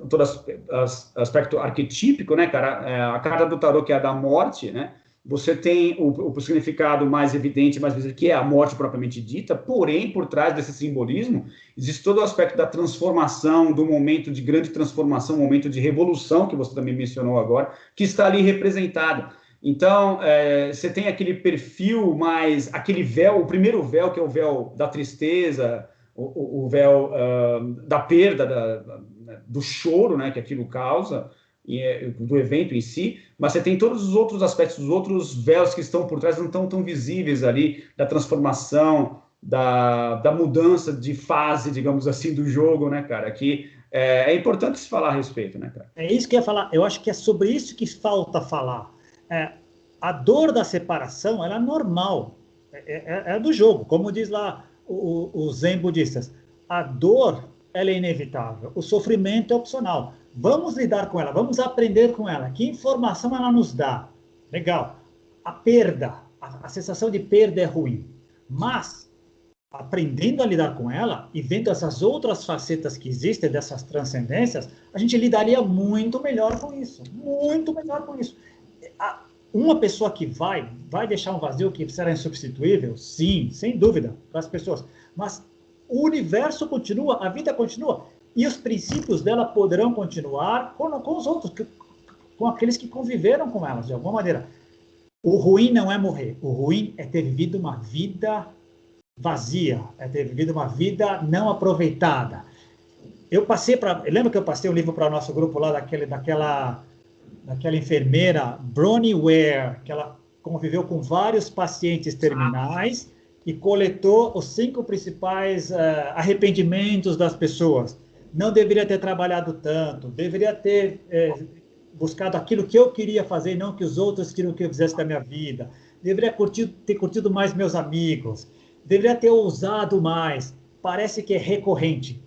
todo aspecto arquetípico, né, cara? A carta do tarô, que é a da morte, né? Você tem o significado mais evidente, mais visível, que é a morte propriamente dita, porém, por trás desse simbolismo, existe todo o aspecto da transformação, do momento de grande transformação, momento de revolução, que você também mencionou agora, que está ali representado. Então, você tem aquele perfil mais, aquele véu, o primeiro véu, que é o véu da tristeza, o véu da perda, do choro, né, que aquilo causa, do evento em si, mas você tem todos os outros aspectos, os outros véus que estão por trás, não estão tão visíveis ali, da transformação, da mudança de fase, digamos assim, do jogo, né, cara, que é importante se falar a respeito, né, cara? É isso que eu ia falar. Eu acho que é sobre isso que falta falar. A dor da separação, ela é normal. É do jogo. Como diz lá os zen budistas, a dor, ela é inevitável. O sofrimento é opcional. Vamos lidar com ela, vamos aprender com ela. Que informação ela nos dá? Legal. A perda, a sensação de perda é ruim. Mas aprendendo a lidar com ela e vendo essas outras facetas que existem, dessas transcendências, a gente lidaria muito melhor com isso. Muito melhor com isso. Uma pessoa que vai deixar um vazio que será insubstituível? Sim, sem dúvida, para as pessoas. Mas o universo continua, a vida continua. E os princípios dela poderão continuar com os outros, com aqueles que conviveram com elas, de alguma maneira. O ruim não é morrer. O ruim é ter vivido uma vida vazia, é ter vivido uma vida não aproveitada. Lembra que eu passei um livro para o nosso grupo lá, daquela enfermeira, Bronnie Ware, que ela conviveu com vários pacientes terminais e coletou os 5 principais arrependimentos das pessoas. Não deveria ter trabalhado tanto, deveria ter buscado aquilo que eu queria fazer, não que os outros queriam que eu fizesse da minha vida. Deveria ter curtido mais meus amigos. Deveria ter ousado mais. Parece que é recorrente.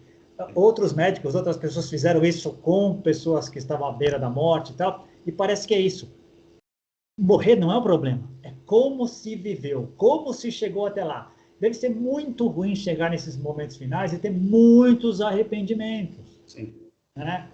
Outros médicos, outras pessoas fizeram isso com pessoas que estavam à beira da morte e tal, e parece que é isso. Morrer não é o problema, é como se viveu, como se chegou até lá. Deve ser muito ruim chegar nesses momentos finais e ter muitos arrependimentos. Sim. Né?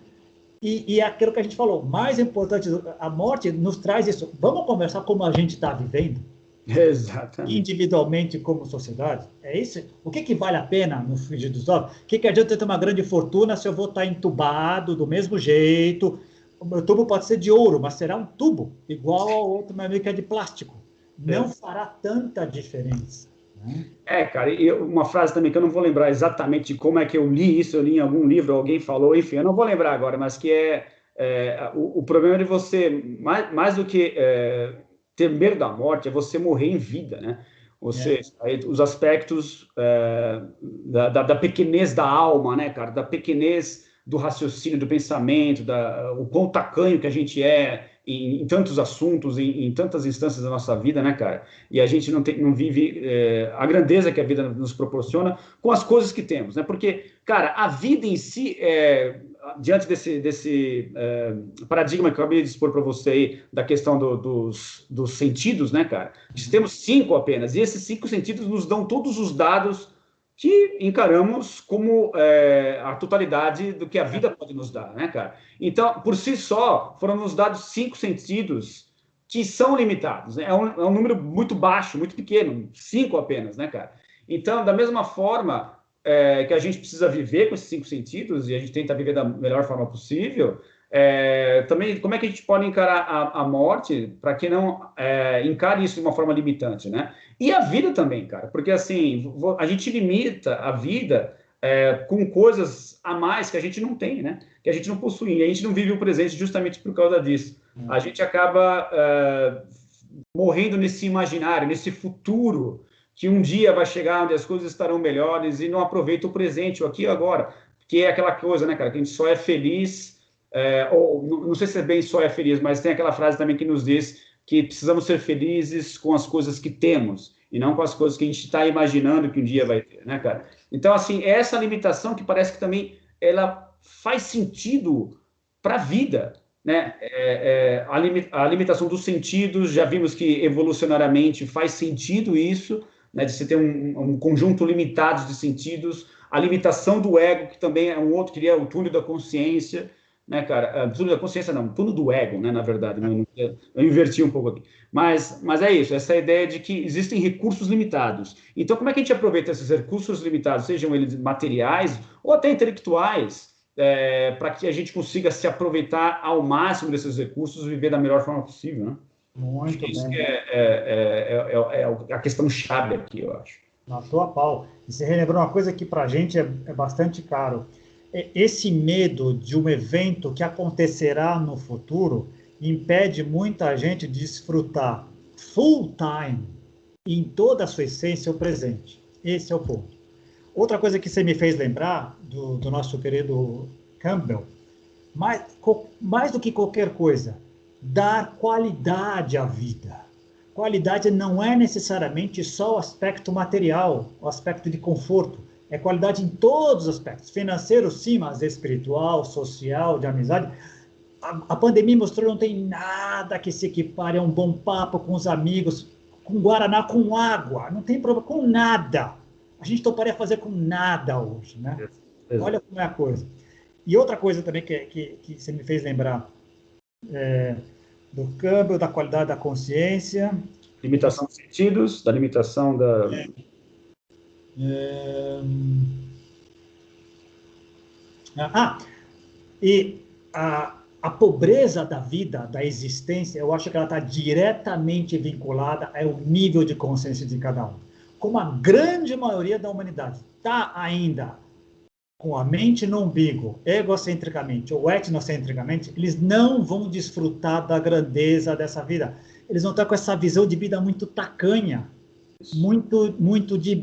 E é aquilo que a gente falou, mais importante, a morte nos traz isso. Vamos conversar como a gente está vivendo? Exatamente. Individualmente como sociedade. É isso. O que vale a pena no frigir dos ovos? O que adianta eu ter uma grande fortuna se eu vou estar entubado do mesmo jeito? O meu tubo pode ser de ouro, mas será um tubo igual ao outro, meu amigo, que é de plástico. Não fará tanta diferença. Né? Cara, e uma frase também que eu não vou lembrar exatamente de como é que eu li isso, eu li em algum livro, alguém falou, enfim, eu não vou lembrar agora, mas que o problema de você, mais do que ter medo da morte, é você morrer em vida, né? Você, aí, os aspectos da pequenez da alma, né, cara? Da pequenez do raciocínio, do pensamento, o quão tacanho que a gente é em tantos assuntos, em tantas instâncias da nossa vida, né, cara? E a gente não vive a grandeza que a vida nos proporciona com as coisas que temos, né? Porque, cara, a vida em si, diante desse paradigma que eu acabei de expor para você aí, da questão dos sentidos, né, cara? Temos 5 apenas, e esses 5 sentidos nos dão todos os dados que encaramos como a totalidade do que a vida pode nos dar, né, cara? Então, por si só, foram nos dados 5 sentidos que são limitados, né? É um número muito baixo, muito pequeno, 5 apenas, né, cara? Então, da mesma forma que a gente precisa viver com esses 5 sentidos, e a gente tenta viver da melhor forma possível, também, como é que a gente pode encarar a morte para que não encare isso de uma forma limitante, né? E a vida também, cara, porque assim, a gente limita a vida com coisas a mais que a gente não tem, né? Que a gente não possui, e a gente não vive o presente justamente por causa disso. A gente acaba morrendo nesse imaginário, nesse futuro, que um dia vai chegar onde as coisas estarão melhores e não aproveita o presente, o aqui e agora, que é aquela coisa, né, cara, que a gente só é feliz, ou não sei se bem só é feliz, mas tem aquela frase também que nos diz que precisamos ser felizes com as coisas que temos e não com as coisas que a gente está imaginando que um dia vai ter, né, cara? Então, assim, essa limitação que parece que também ela faz sentido para a vida, né? A limitação dos sentidos, já vimos que evolucionariamente faz sentido isso, né, de se ter um conjunto limitado de sentidos, a limitação do ego, que também é um outro, que é o túnel da consciência, né, cara? Túnel da consciência não, túnel do ego, né, na verdade, eu inverti um pouco aqui. Mas é isso, essa ideia de que existem recursos limitados. Então, como é que a gente aproveita esses recursos limitados, sejam eles materiais ou até intelectuais, para que a gente consiga se aproveitar ao máximo desses recursos e viver da melhor forma possível, né? Muito bem. Isso que é a questão chave aqui, eu acho. Matou a pau. E você relembrou uma coisa que para a gente é bastante caro. Esse medo de um evento que acontecerá no futuro impede muita gente de desfrutar full time, em toda a sua essência, o presente. Esse é o ponto. Outra coisa que você me fez lembrar do nosso querido Campbell, mais do que qualquer coisa, dar qualidade à vida. Qualidade não é necessariamente só o aspecto material, o aspecto de conforto. É qualidade em todos os aspectos. Financeiro, sim, mas espiritual, social, de amizade. A pandemia mostrou que não tem nada que se equipare a um bom papo com os amigos, com guaraná, com água. Não tem problema, com nada. A gente toparia fazer com nada hoje, né? Olha como é a coisa. E outra coisa também que você me fez lembrar, do câmbio, da qualidade da consciência. Limitação dos sentidos, da limitação da... E a pobreza da vida, da existência, eu acho que ela está diretamente vinculada ao nível de consciência de cada um. Como a grande maioria da humanidade está ainda com a mente no umbigo, egocentricamente ou etnocentricamente, eles não vão desfrutar da grandeza dessa vida. Eles vão estar com essa visão de vida muito tacanha, muito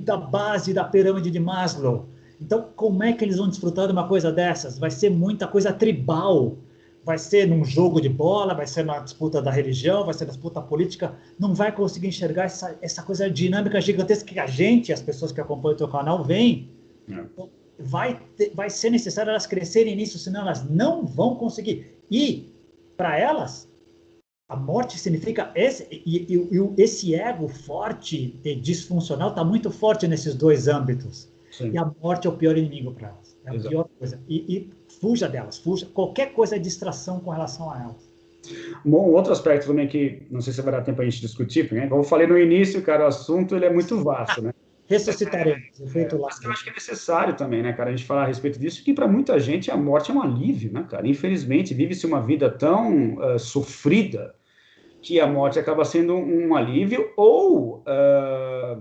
da base da pirâmide de Maslow. Então, como é que eles vão desfrutar de uma coisa dessas? Vai ser muita coisa tribal. Vai ser num jogo de bola, vai ser na disputa da religião, vai ser na disputa política. Não vai conseguir enxergar essa coisa dinâmica gigantesca que a gente, as pessoas que acompanham o teu canal, veem. Então, vai ser necessário elas crescerem nisso, senão elas não vão conseguir. E, para elas, a morte significa esse ego forte e disfuncional está muito forte nesses dois âmbitos. Sim. E a morte é o pior inimigo para elas. É a pior coisa. E fuja delas, fuja. Qualquer coisa é distração com relação a elas. Um outro aspecto também que não sei se vai dar tempo a gente discutir, porque, né, como eu falei no início, cara, o assunto ele é muito vasto, né? Ressuscitaremos, efeito Mas que eu Lázaro. acho que é necessário também, né, cara, a gente falar a respeito disso, que para muita gente a morte é um alívio, né, cara? Infelizmente, vive-se uma vida tão sofrida que a morte acaba sendo um alívio, ou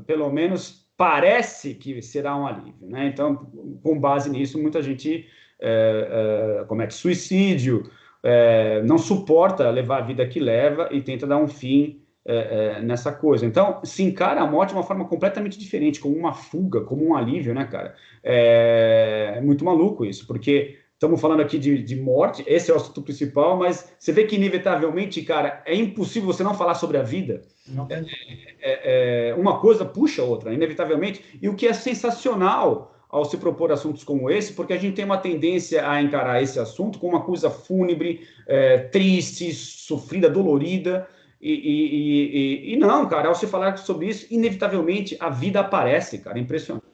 pelo menos parece que será um alívio, né? Então, com base nisso, muita gente comete suicídio, não suporta levar a vida que leva e tenta dar um fim nessa coisa. Então, se encara a morte de uma forma completamente diferente, como uma fuga, como um alívio, né, cara? É muito maluco isso, porque estamos falando aqui de morte, esse é o assunto principal, mas você vê que, inevitavelmente, cara, é impossível você não falar sobre a vida. Não tem... Uma coisa puxa a outra, inevitavelmente, e o que é sensacional ao se propor assuntos como esse, porque a gente tem uma tendência a encarar esse assunto como uma coisa fúnebre, triste, sofrida, dolorida, e não, cara, ao se falar sobre isso, inevitavelmente a vida aparece, cara, é impressionante.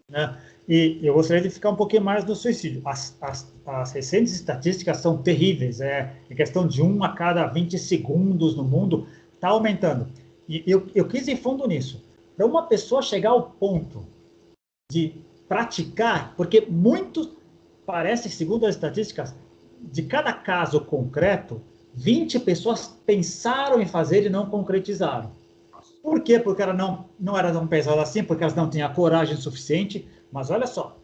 Né? E eu gostaria de ficar um pouquinho mais no suicídio. As recentes estatísticas são terríveis. É questão de 1 a cada 20 segundos no mundo, está aumentando. E eu quis ir fundo nisso. Para uma pessoa chegar ao ponto de praticar, porque muitos, parece, segundo as estatísticas, de cada caso concreto, 20 pessoas pensaram em fazer e não concretizaram. Por quê? Porque ela não era tão pesada assim, porque elas não tinham a coragem suficiente. Mas olha só,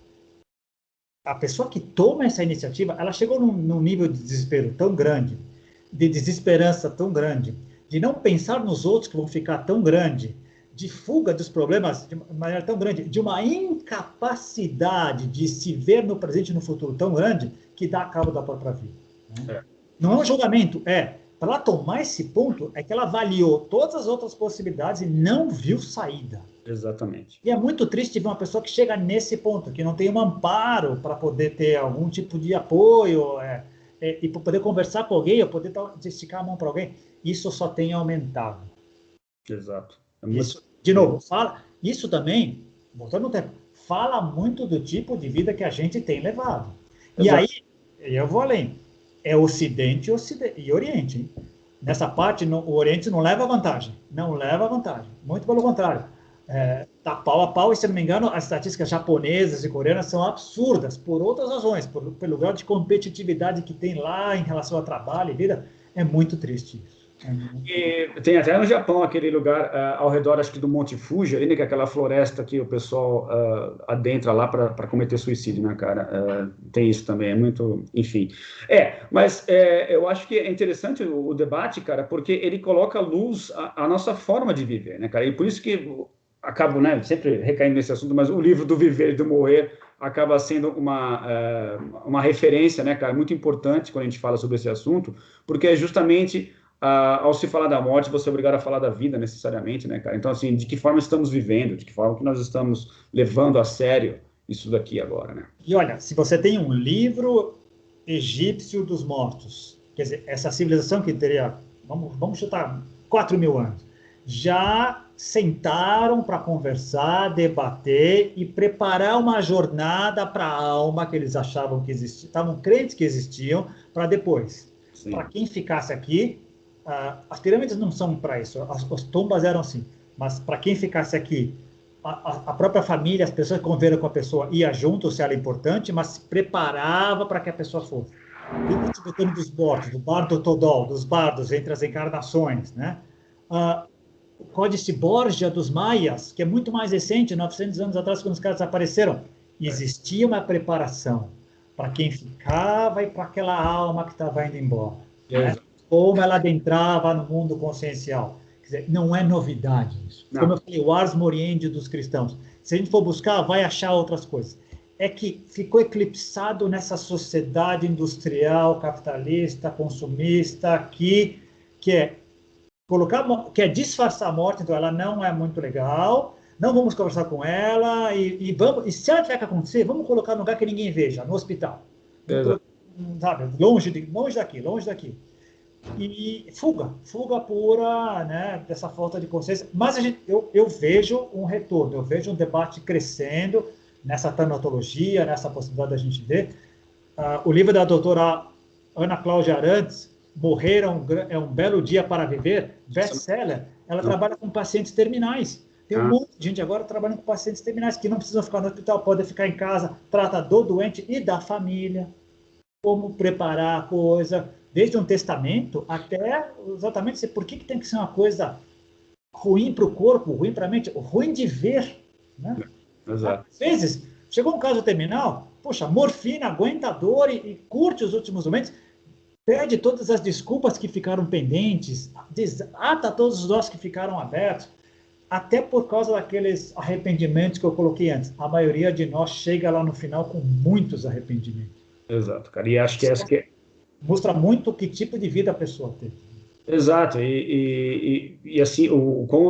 a pessoa que toma essa iniciativa, ela chegou num nível de desespero tão grande, de desesperança tão grande, de não pensar nos outros que vão ficar tão grande, de fuga dos problemas de maneira tão grande, de uma incapacidade de se ver no presente e no futuro tão grande, que dá cabo da própria vida. Né? Não é um julgamento, para ela tomar esse ponto, é que ela avaliou todas as outras possibilidades e não viu saída. Exatamente. E é muito triste ver uma pessoa que chega nesse ponto, que não tem um amparo para poder ter algum tipo de apoio, e para poder conversar com alguém, ou poder esticar a mão para alguém. Isso só tem aumentado. Exato. Isso, de novo, isso também, voltando no tempo, fala muito do tipo de vida que a gente tem levado. Exato. E aí, eu vou além, é Ocidente e Oriente. Hein? Nessa parte, o Oriente não leva vantagem. Não leva vantagem. Muito pelo contrário. Tá pau a pau, e se não me engano, as estatísticas japonesas e coreanas são absurdas, por outras razões, pelo grau de competitividade que tem lá em relação ao trabalho e vida, é muito triste isso. E tem até no Japão aquele lugar ao redor, acho que do Monte Fuji, ali, né, que é aquela floresta que o pessoal adentra lá para cometer suicídio, né, cara? Tem isso também, é muito, enfim. Mas eu acho que é interessante o debate, cara, porque ele coloca à luz a nossa forma de viver, né, cara? E por isso que acabo, né, sempre recaindo nesse assunto, mas o livro do Viver e do Morrer acaba sendo uma referência, né, cara, muito importante quando a gente fala sobre esse assunto, porque é justamente ao se falar da morte, você é obrigado a falar da vida necessariamente, né, cara? Então, assim, de que forma estamos vivendo, de que forma que nós estamos levando a sério isso daqui agora, né? E olha, se você tem um livro egípcio dos mortos, quer dizer, essa civilização que teria, vamos chutar, 4.000 anos, já sentaram para conversar, debater e preparar uma jornada para a alma que eles achavam que existia, estavam crentes que existiam, para depois. Para quem ficasse aqui, as pirâmides não são para isso, as tumbas eram assim, mas para quem ficasse aqui, a própria família, as pessoas que conviveram com a pessoa, ia junto, se era importante, mas se preparava para que a pessoa fosse. Livro tibetano dos mortos, do Bardo Todol, dos bardos entre as encarnações, né? O Códice Borgia dos Maias, que é muito mais recente, 900 anos atrás, quando os caras apareceram, existia uma preparação para quem ficava e para aquela alma que estava indo embora. Né? Como ela adentrava no mundo consciencial. Quer dizer, não é novidade isso. Não. Como eu falei, o ars moriendi dos cristãos. Se a gente for buscar, vai achar outras coisas. É que ficou eclipsado nessa sociedade industrial, capitalista, consumista, que é disfarçar a morte, então ela não é muito legal, não vamos conversar com ela, e se ela tiver que acontecer, vamos colocar no lugar que ninguém veja, no hospital. Sabe, longe daqui. E fuga pura, né, dessa falta de consciência. Mas eu vejo um retorno, eu vejo um debate crescendo nessa tanatologia, nessa possibilidade da gente ver. O livro da doutora Ana Cláudia Arantes, Morrer é um belo dia para viver, best-seller, ela trabalha com pacientes terminais. Tem um monte de gente agora trabalhando com pacientes terminais que não precisam ficar no hospital, podem ficar em casa, trata do doente e da família, como preparar a coisa, desde um testamento até exatamente por que tem que ser uma coisa ruim para o corpo, ruim para a mente, ruim de ver, né? Exato. Às vezes, chegou um caso terminal, poxa, morfina, aguenta a dor e curte os últimos momentos, pede todas as desculpas que ficaram pendentes, ata todos os nós que ficaram abertos, até por causa daqueles arrependimentos que eu coloquei antes. A maioria de nós chega lá no final com muitos arrependimentos. Exato, cara. E acho que essa que mostra muito que tipo de vida a pessoa teve. Exato, e assim,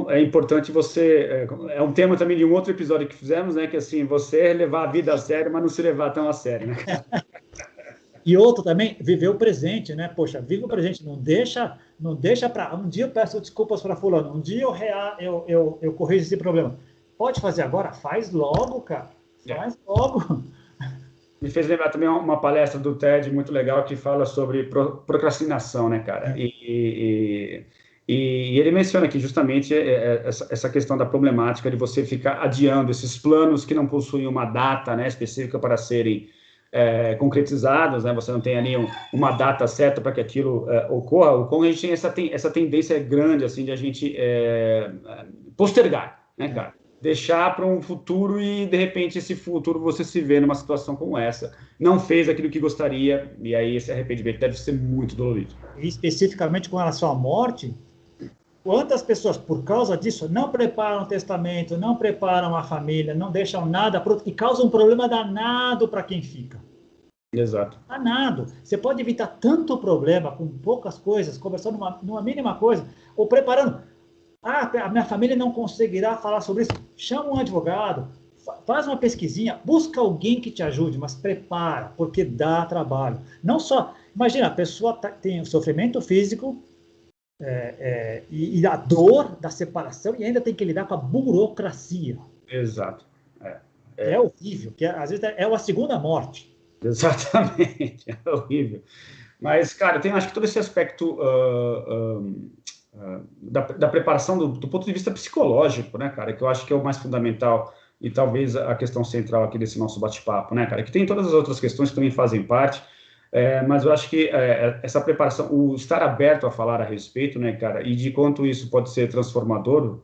é importante você, é um tema também de um outro episódio que fizemos, né, que assim, você levar a vida a sério, mas não se levar tão a sério, né? E outro também, viver o presente, né? Poxa, vive o presente, não deixa para... Um dia eu peço desculpas para fulano, um dia eu corrijo esse problema. Pode fazer agora? Faz logo, cara. Faz logo. Me fez lembrar também uma palestra do TED muito legal que fala sobre procrastinação, né, cara? E ele menciona aqui justamente essa questão da problemática de você ficar adiando esses planos que não possuem uma data, né, específica para serem concretizados, né? Você não tem ali uma data certa para que aquilo ocorra. Como a gente tem essa tendência grande assim de a gente postergar, né, cara? Deixar para um futuro e, de repente, esse futuro você se vê numa situação como essa. Não fez aquilo que gostaria, e aí esse arrependimento deve ser muito dolorido. E especificamente com relação à morte, quantas pessoas, por causa disso, não preparam o testamento, não preparam a família, não deixam nada pronto, e causam um problema danado para quem fica. Exato. Danado. Você pode evitar tanto problema com poucas coisas, conversando numa mínima coisa, ou preparando... a minha família não conseguirá falar sobre isso. Chama um advogado, faz uma pesquisinha, busca alguém que te ajude, mas prepara, porque dá trabalho. Não só... Imagina, a pessoa tem o sofrimento físico e a dor da separação e ainda tem que lidar com a burocracia. Exato. É horrível, que às vezes é uma segunda morte. Exatamente, é horrível. Mas, cara, tem acho que todo esse aspecto... da preparação do ponto de vista psicológico, né, cara, que eu acho que é o mais fundamental e talvez a questão central aqui desse nosso bate-papo, né, cara, que tem todas as outras questões que também fazem parte, mas eu acho que essa preparação, o estar aberto a falar a respeito, né, cara, e de quanto isso pode ser transformador,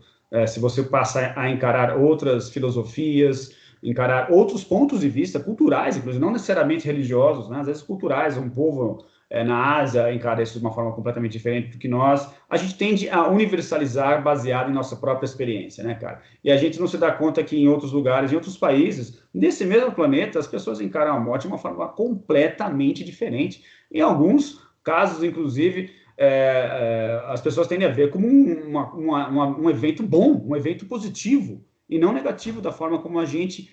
se você passa a encarar outras filosofias, encarar outros pontos de vista culturais, inclusive, não necessariamente religiosos, né, às vezes culturais, um povo... na Ásia, encara isso de uma forma completamente diferente do que nós. A gente tende a universalizar baseado em nossa própria experiência, né, cara? E a gente não se dá conta que em outros lugares, em outros países, nesse mesmo planeta, as pessoas encaram a morte de uma forma completamente diferente. Em alguns casos, inclusive, as pessoas tendem a ver como um evento bom, um evento positivo, e não negativo da forma como a gente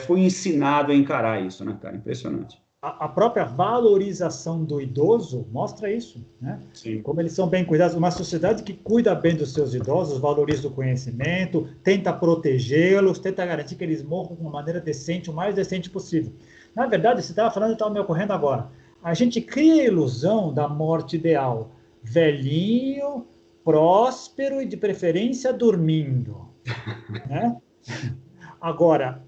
foi ensinado a encarar isso, né, cara? Impressionante. A própria valorização do idoso mostra isso, né? Sim. Como eles são bem cuidados. Uma sociedade que cuida bem dos seus idosos, valoriza o conhecimento, tenta protegê-los, tenta garantir que eles morram de uma maneira decente, o mais decente possível. Na verdade, você estava falando e estava me ocorrendo agora. A gente cria a ilusão da morte ideal. Velhinho, próspero e, de preferência, dormindo. Né? Agora...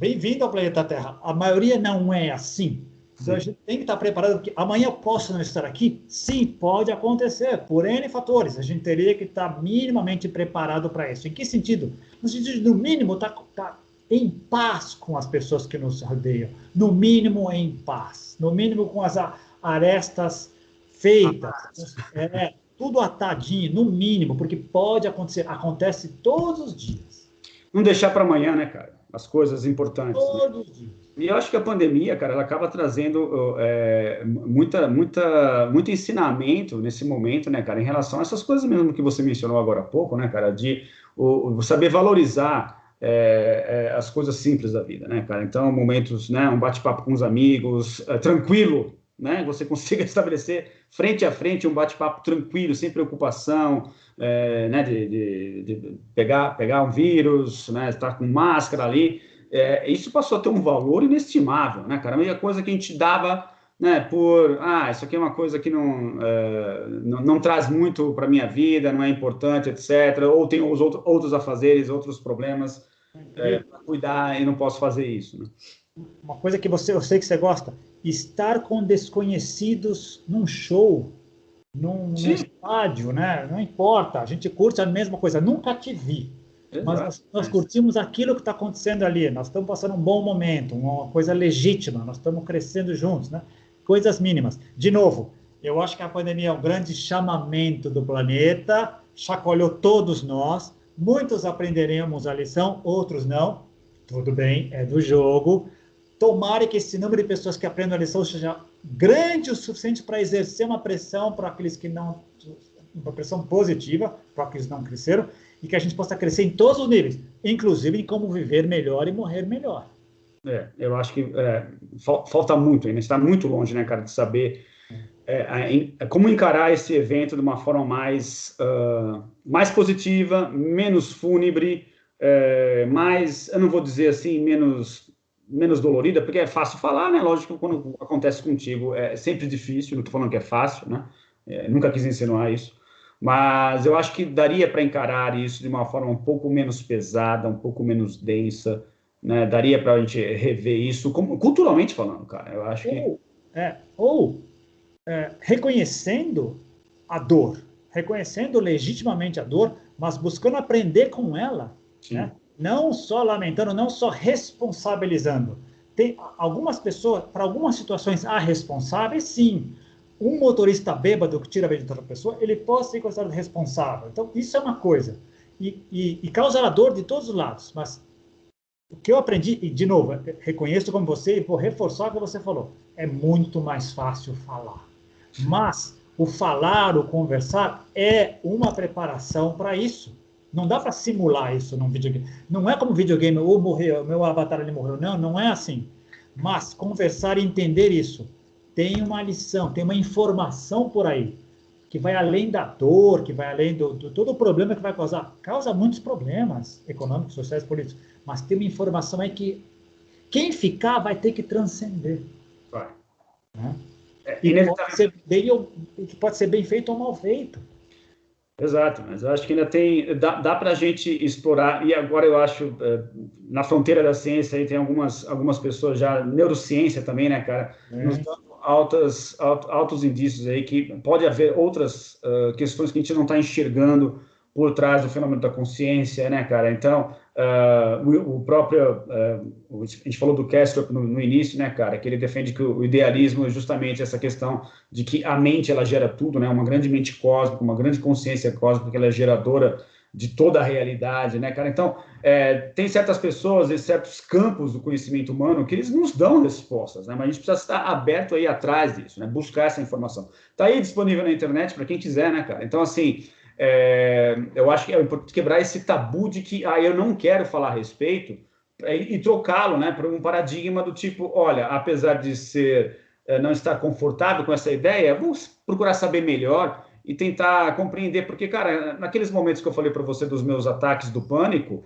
Bem-vindo ao planeta Terra. A maioria não é assim. Então a gente tem que estar preparado, porque amanhã eu posso não estar aqui? Sim, pode acontecer, por N fatores. A gente teria que estar minimamente preparado para isso. Em que sentido? No sentido de, no mínimo, estar em paz com as pessoas que nos rodeiam. No mínimo, em paz. No mínimo, com as arestas feitas. Tudo atadinho, no mínimo, porque pode acontecer. Acontece todos os dias. Não deixar para amanhã, né, cara? As coisas importantes. Todos os dias. E eu acho que a pandemia, cara, ela acaba trazendo muito ensinamento nesse momento, né, cara, em relação a essas coisas mesmo que você mencionou agora há pouco, né, cara, de saber valorizar as coisas simples da vida, né, cara. Então, momentos, né, um bate-papo com os amigos, tranquilo, né, você consiga estabelecer frente a frente um bate-papo tranquilo, sem preocupação, né, de pegar um vírus, né, estar com máscara ali. Isso passou a ter um valor inestimável, né, cara? A única coisa que a gente dava né, isso aqui é uma coisa que não traz muito para a minha vida, não é importante, etc. Ou tem os outros afazeres, outros problemas para cuidar e não posso fazer isso, né? Uma coisa que eu sei que você gosta, estar com desconhecidos num show, num estádio, né? Não importa, a gente curte a mesma coisa. Nunca te vi, mas nós curtimos aquilo que está acontecendo ali. Nós estamos passando um bom momento, uma coisa legítima. Nós estamos crescendo juntos, né? Coisas mínimas. De novo, eu acho que a pandemia é um grande chamamento do planeta, chacoalhou todos nós. Muitos aprenderemos a lição, outros não. Tudo bem, é do jogo. Tomara que esse número de pessoas que aprendam a lição seja grande o suficiente para exercer uma pressão para aqueles que não, uma pressão positiva para aqueles que não cresceram, e que a gente possa crescer em todos os níveis, inclusive em como viver melhor e morrer melhor. Eu acho que falta muito, ainda está muito longe, né, cara, de saber como encarar esse evento de uma forma mais positiva, menos fúnebre, mais, eu não vou dizer assim, menos dolorida, porque é fácil falar, né? Lógico que quando acontece contigo é sempre difícil, não estou falando que é fácil, né? Nunca quis insinuar isso, mas eu acho que daria para encarar isso de uma forma um pouco menos pesada, um pouco menos densa, né? Daria para a gente rever isso, culturalmente falando, cara. Eu acho que... reconhecendo a dor, reconhecendo legitimamente a dor, mas buscando aprender com ela, né? Não só lamentando, não só responsabilizando. Tem algumas pessoas, para algumas situações, há responsáveis, sim. Um motorista bêbado que tira a vida de outra pessoa, ele pode ser considerado responsável. Então, isso é uma coisa. E causa dor de todos os lados. Mas o que eu aprendi, e de novo, reconheço como você e vou reforçar o que você falou, é muito mais fácil falar. Mas o falar, o conversar, é uma preparação para isso. Não dá para simular isso num videogame. Não é como videogame, ou morreu, meu avatar ali morreu. Não, não é assim. Mas conversar e entender isso. Tem uma lição, tem uma informação por aí, que vai além da dor, que vai além do todo o problema que vai causar. Causa muitos problemas econômicos, sociais, políticos. Mas tem uma informação aí que quem ficar vai ter que transcender. Vai. Né? Que pode ser bem feito ou mal feito. Exato, mas eu acho que ainda dá para a gente explorar, e agora eu acho, na fronteira da ciência, aí tem algumas pessoas já, neurociência também, né, cara, nos dando altos indícios aí que pode haver outras questões que a gente não está enxergando por trás do fenômeno da consciência, né, cara? Então, o próprio, a gente falou do Kastrup no início, né, cara, que ele defende que o idealismo é justamente essa questão de que a mente, ela gera tudo, né, uma grande mente cósmica, uma grande consciência cósmica, que ela é geradora de toda a realidade, né, cara? Então, tem certas pessoas e certos campos do conhecimento humano que eles nos dão respostas, né, mas a gente precisa estar aberto aí atrás disso, né, buscar essa informação. Tá aí disponível na internet para quem quiser, né, cara? Então, assim, eu acho que é importante quebrar esse tabu de que eu não quero falar a respeito e trocá-lo, né, para um paradigma do tipo, olha, apesar de não estar confortável com essa ideia, vamos procurar saber melhor e tentar compreender, porque, cara, naqueles momentos que eu falei para você dos meus ataques do pânico,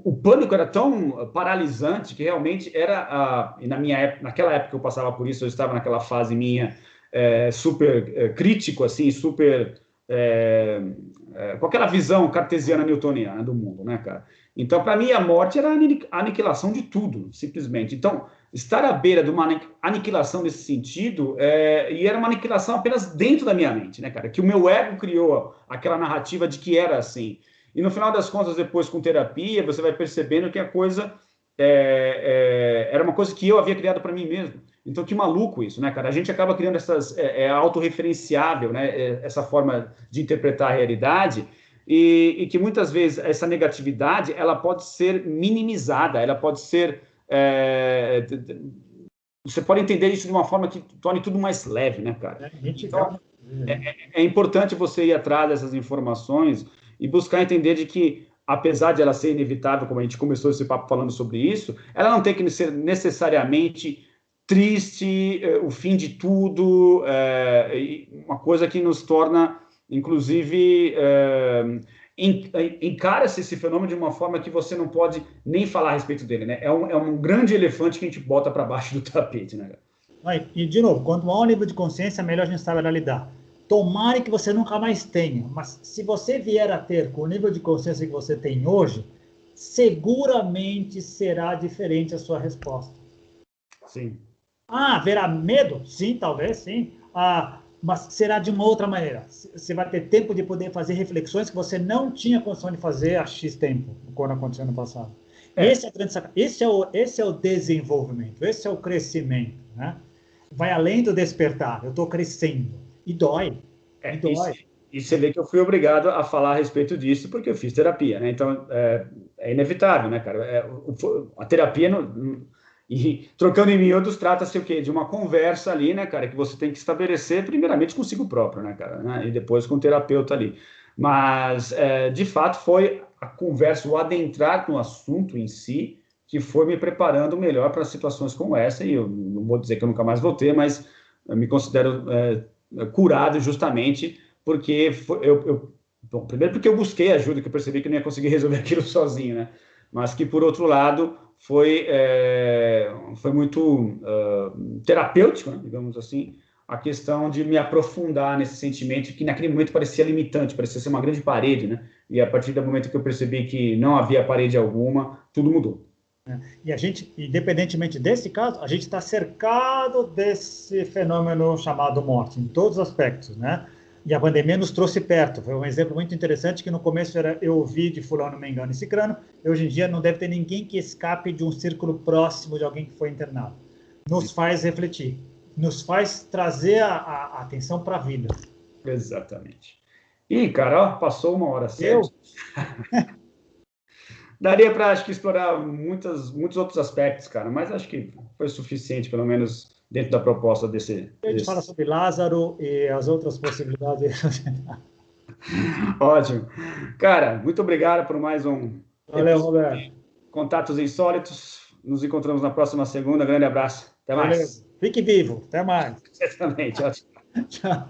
o pânico era tão paralisante que realmente era, e naquela época que eu passava por isso, eu estava naquela fase minha super crítico, assim, super... com aquela visão cartesiana newtoniana do mundo, né, cara? Então, para mim, a morte era a aniquilação de tudo, simplesmente. Então, estar à beira de uma aniquilação nesse sentido, e era uma aniquilação apenas dentro da minha mente, né, cara? Que o meu ego criou aquela narrativa de que era assim. E no final das contas, depois com terapia, você vai percebendo que a coisa era uma coisa que eu havia criado para mim mesmo. Então, que maluco isso, né, cara? A gente acaba criando essas... autorreferenciável, né? Essa forma de interpretar a realidade e que muitas vezes essa negatividade, ela pode ser minimizada, ela pode ser... você pode entender isso de uma forma que torne tudo mais leve, né, cara? Então, é importante você ir atrás dessas informações e buscar entender de que, apesar de ela ser inevitável, como a gente começou esse papo falando sobre isso, ela não tem que ser necessariamente triste, o fim de tudo, uma coisa que nos torna, inclusive, encara-se esse fenômeno de uma forma que você não pode nem falar a respeito dele, né? É um grande elefante que a gente bota para baixo do tapete, né? E, de novo, quanto maior o nível de consciência, melhor a gente sabe lidar. Tomara que você nunca mais tenha, mas se você vier a ter com o nível de consciência que você tem hoje, seguramente será diferente a sua resposta. Sim. Haverá medo? Sim, talvez, sim. Mas será de uma outra maneira. Você vai ter tempo de poder fazer reflexões que você não tinha condição de fazer há X tempo, quando aconteceu no passado. Esse é o desenvolvimento, esse é o crescimento, né? Vai além do despertar, eu estou crescendo. E dói. E você vê que eu fui obrigado a falar a respeito disso porque eu fiz terapia, né? Então, é inevitável, né, cara? A terapia, e trocando em miúdos, trata-se o quê? De uma conversa ali, né, cara? Que você tem que estabelecer primeiramente consigo próprio, né, cara? Né? E depois com o terapeuta ali. Mas, de fato, foi a conversa, o adentrar no assunto em si, que foi me preparando melhor para situações como essa. E eu não vou dizer que eu nunca mais vou ter, mas eu me considero curado justamente porque bom, primeiro porque eu busquei ajuda, que eu percebi que não ia conseguir resolver aquilo sozinho, né? Mas que, por outro lado, foi muito terapêutico, né, digamos assim, a questão de me aprofundar nesse sentimento que naquele momento parecia limitante, parecia ser uma grande parede, né? E a partir do momento que eu percebi que não havia parede alguma, tudo mudou. E a gente, independentemente desse caso, a gente está cercado desse fenômeno chamado morte, em todos os aspectos, né? E a pandemia nos trouxe perto. Foi um exemplo muito interessante que no começo era eu ouvi de fulano, mengano e cicrano, e hoje em dia não deve ter ninguém que escape de um círculo próximo de alguém que foi internado. Nos faz refletir, nos faz trazer a atenção para a vida. Exatamente. E, Carol, passou uma hora certa. Daria para, acho que, explorar muitos outros aspectos, cara, mas acho que foi suficiente, pelo menos dentro da proposta desse... A gente fala sobre Lázaro e as outras possibilidades. Ótimo. Cara, muito obrigado por mais um... Valeu, Roberto. Contatos Insólitos. Nos encontramos na próxima segunda. Grande abraço. Até mais. Beleza. Fique vivo. Até mais. Exatamente. Ótimo. Tchau.